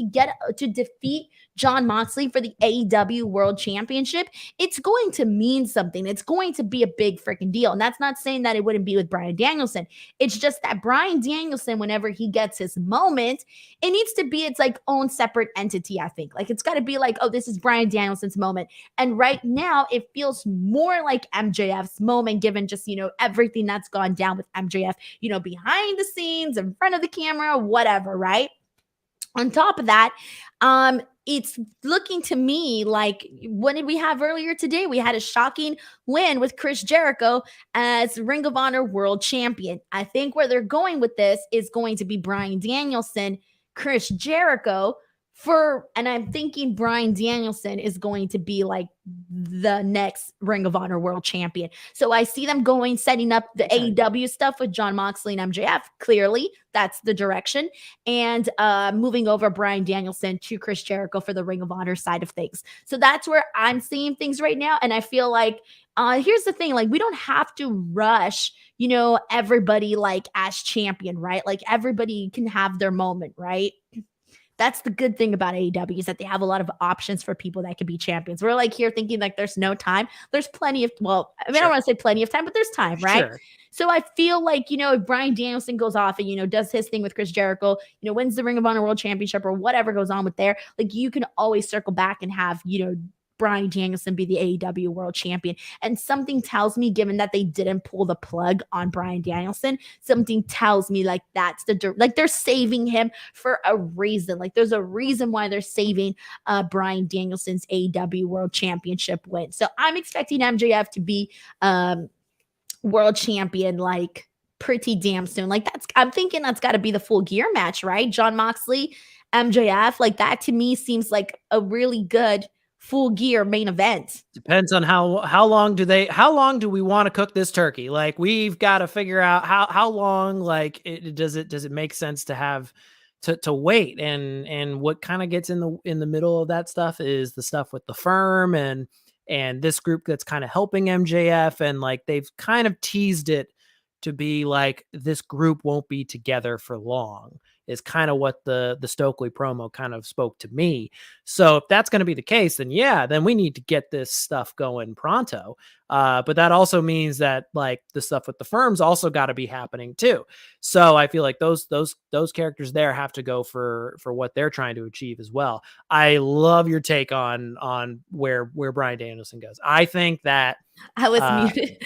to defeat Jon Moxley for the AEW World Championship, it's going to mean something. It's going to be a big freaking deal. And that's not saying that it wouldn't be with Bryan Danielson. It's just that Bryan Danielson, whenever he gets his moment, it needs to be its like own separate entity, I think. Like it's got to be like, oh, this is Bryan Danielson's moment. And right now it feels more like MJF's moment, given just, everything that's gone down with MJF, behind the scenes, in front of the camera, whatever, right? On top of that, it's looking to me like, what did we have earlier today? We had a shocking win with Chris Jericho as Ring of Honor World Champion. I think where they're going with this is going to be Bryan Danielson, Chris Jericho, and I'm thinking Bryan Danielson is going to be like the next Ring of Honor World Champion. So I see them setting up the AEW stuff with Jon Moxley and MJF. Clearly, that's the direction. And moving over Bryan Danielson to Chris Jericho for the Ring of Honor side of things. So that's where I'm seeing things right now. And I feel like, here's the thing, like we don't have to rush, everybody like as champion, right? Like everybody can have their moment, right? That's the good thing about AEW is that they have a lot of options for people that could be champions. We're like here thinking like there's no time. There's plenty of, well, I mean, I don't want to say plenty of time, but there's time, right? Sure. So I feel like, if Bryan Danielson goes off and, does his thing with Chris Jericho, wins the Ring of Honor World Championship or whatever goes on with there, like you can always circle back and have, Bryan Danielson be the AEW World Champion. And something tells me, given that they didn't pull the plug on Bryan Danielson, something tells me like that's like they're saving him for a reason. Like there's a reason why they're saving Bryan Danielson's AEW World Championship win. So I'm expecting MJF to be World Champion like pretty damn soon. Like I'm thinking that's got to be the Full Gear match, right? Jon Moxley, MJF, like that to me seems like a really good Full Gear main event.
Depends on how long do we want to cook this turkey? Like we've got to figure out how long, like does it make sense to have to wait, and what kind of gets in the middle of that stuff is the stuff with the firm and this group that's kind of helping MJF, and like they've kind of teased it to be like this group won't be together for long. is kind of what the Stokely promo kind of spoke to me. So if that's going to be the case, then then we need to get this stuff going pronto. But that also means that like the stuff with the firms also got to be happening too. So I feel like those characters there have to go for what they're trying to achieve as well. I love your take on where Bryan Danielson goes. I think that
I was muted.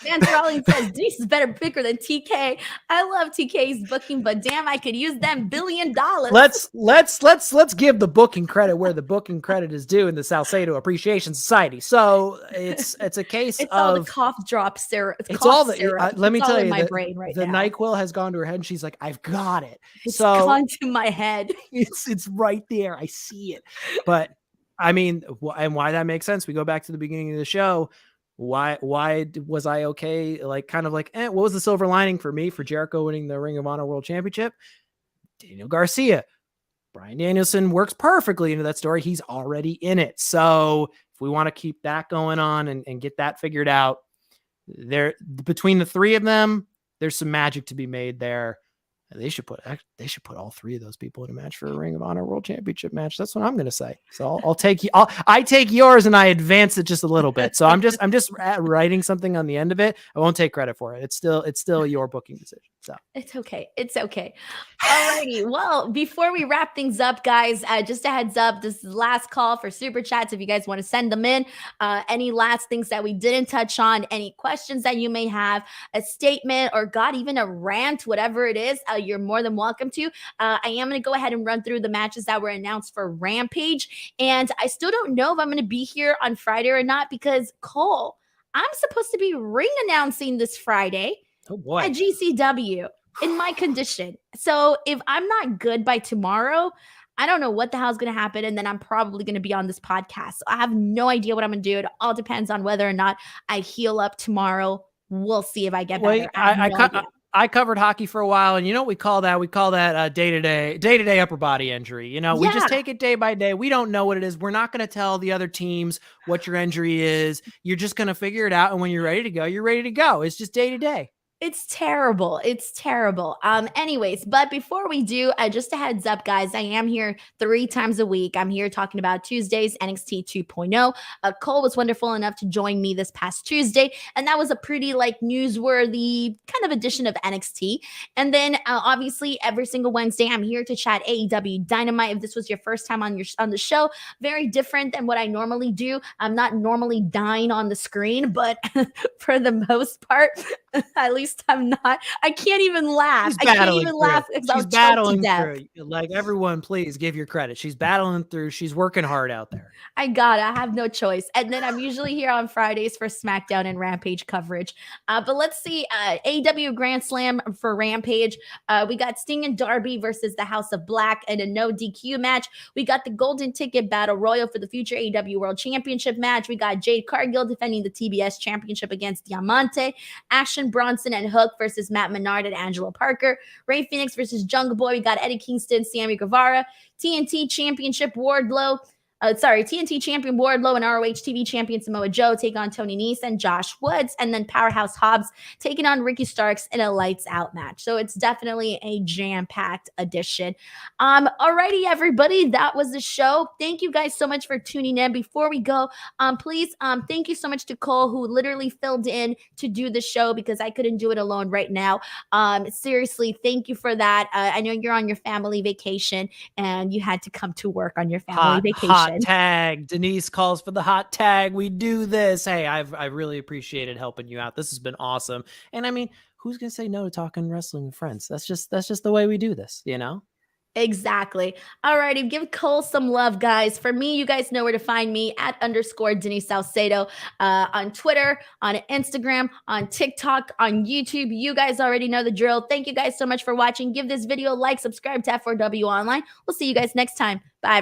Vance Rawlings says Denise is better picker than TK. I love TK's booking, but damn, I could use them $1 billion.
Let's give the booking credit where the booking credit is due in the Salcedo Appreciation Society. So it's a case
it's
of
all the cough drops, Sarah.
It's all the
syrup.
let me tell you,
my brain right
the
now.
NyQuil has gone to her head, and she's like, "I've got it."
It's
so
gone to my head.
It's right there. I see it. But I mean, and why that makes sense? We go back to the beginning of the show. Why was I okay? Like, kind of like, what was the silver lining for me for Jericho winning the Ring of Honor World Championship? Daniel Garcia. Bryan Danielson works perfectly into that story. He's already in it. So if we want to keep that going on and get that figured out, there between the three of them, there's some magic to be made there. They should put all three of those people in a match for a Ring of Honor World Championship match. That's what I'm going to say. So I'll take you. I take yours and I advance it just a little bit. So I'm just writing something on the end of it. I won't take credit for it. It's still your booking decision. So
it's okay. Alrighty. Well, before we wrap things up, guys, just a heads up. This is the last call for super chats. If you guys want to send them in, any last things that we didn't touch on, any questions that you may have, a statement, or God, even a rant, whatever it is. You're more than welcome to. I am going to go ahead and run through the matches that were announced for Rampage. And I still don't know if I'm going to be here on Friday or not because, Cole, I'm supposed to be ring announcing this Friday at GCW in my condition. So if I'm not good by tomorrow, I don't know what the hell's going to happen. And then I'm probably going to be on this podcast. So I have no idea what I'm going to do. It all depends on whether or not I heal up tomorrow. We'll see if I get better.
I covered hockey for a while, and you know what we call that? We call that day-to-day upper body injury. You know, we just take it day by day. We don't know what it is. We're not going to tell the other teams what your injury is. You're just going to figure it out, and when you're ready to go, you're ready to go. It's just day to day.
It's terrible. Anyways, but before we do, just a heads up, guys, I am here 3 times a week. I'm here talking about Tuesdays, NXT 2.0. Cole was wonderful enough to join me this past Tuesday, and that was a pretty newsworthy kind of edition of NXT. And then obviously every single Wednesday, I'm here to chat AEW Dynamite. If this was your first time on the show, very different than what I normally do. I'm not normally dying on the screen, but for the most part, at least I'm not. I can't even laugh. I can't even laugh because I was battling through.
Like, everyone, please give your credit. She's battling through. She's working hard out there.
I have no choice. And then I'm usually here on Fridays for SmackDown and Rampage coverage. But let's see. AEW Grand Slam for Rampage. We got Sting and Darby versus the House of Black in a no DQ match. We got the Golden Ticket Battle Royal for the future AEW World Championship match. We got Jade Cargill defending the TBS Championship against Diamante. Action Bronson and Hook versus Matt Menard and Angelo Parker. Rey Fenix versus Jungle Boy. We got Eddie Kingston, Sammy Guevara. TNT Champion Wardlow and ROH TV champion Samoa Joe take on Tony Nese and Josh Woods, and then Powerhouse Hobbs taking on Ricky Starks in a lights out match. So it's definitely a jam-packed edition. Alrighty, everybody, that was the show. Thank you guys so much for tuning in. Before we go, please, thank you so much to Cole, who literally filled in to do the show because I couldn't do it alone right now. Seriously, thank you for that. I know you're on your family vacation and you had to come to work on your family vacation.
Hot tag. Denise calls for the hot tag. We do this. Hey, I've really appreciated helping you out. This has been awesome. And I mean, who's gonna say no to talking wrestling with friends? That's just the way we do this, you know?
Exactly. All righty. Give Cole some love, guys. For me, you guys know where to find me at _ Denise Salcedo on Twitter, on Instagram, on TikTok, on YouTube. You guys already know the drill. Thank you guys so much for watching. Give this video a like, subscribe to F4W Online. We'll see you guys next time. Bye.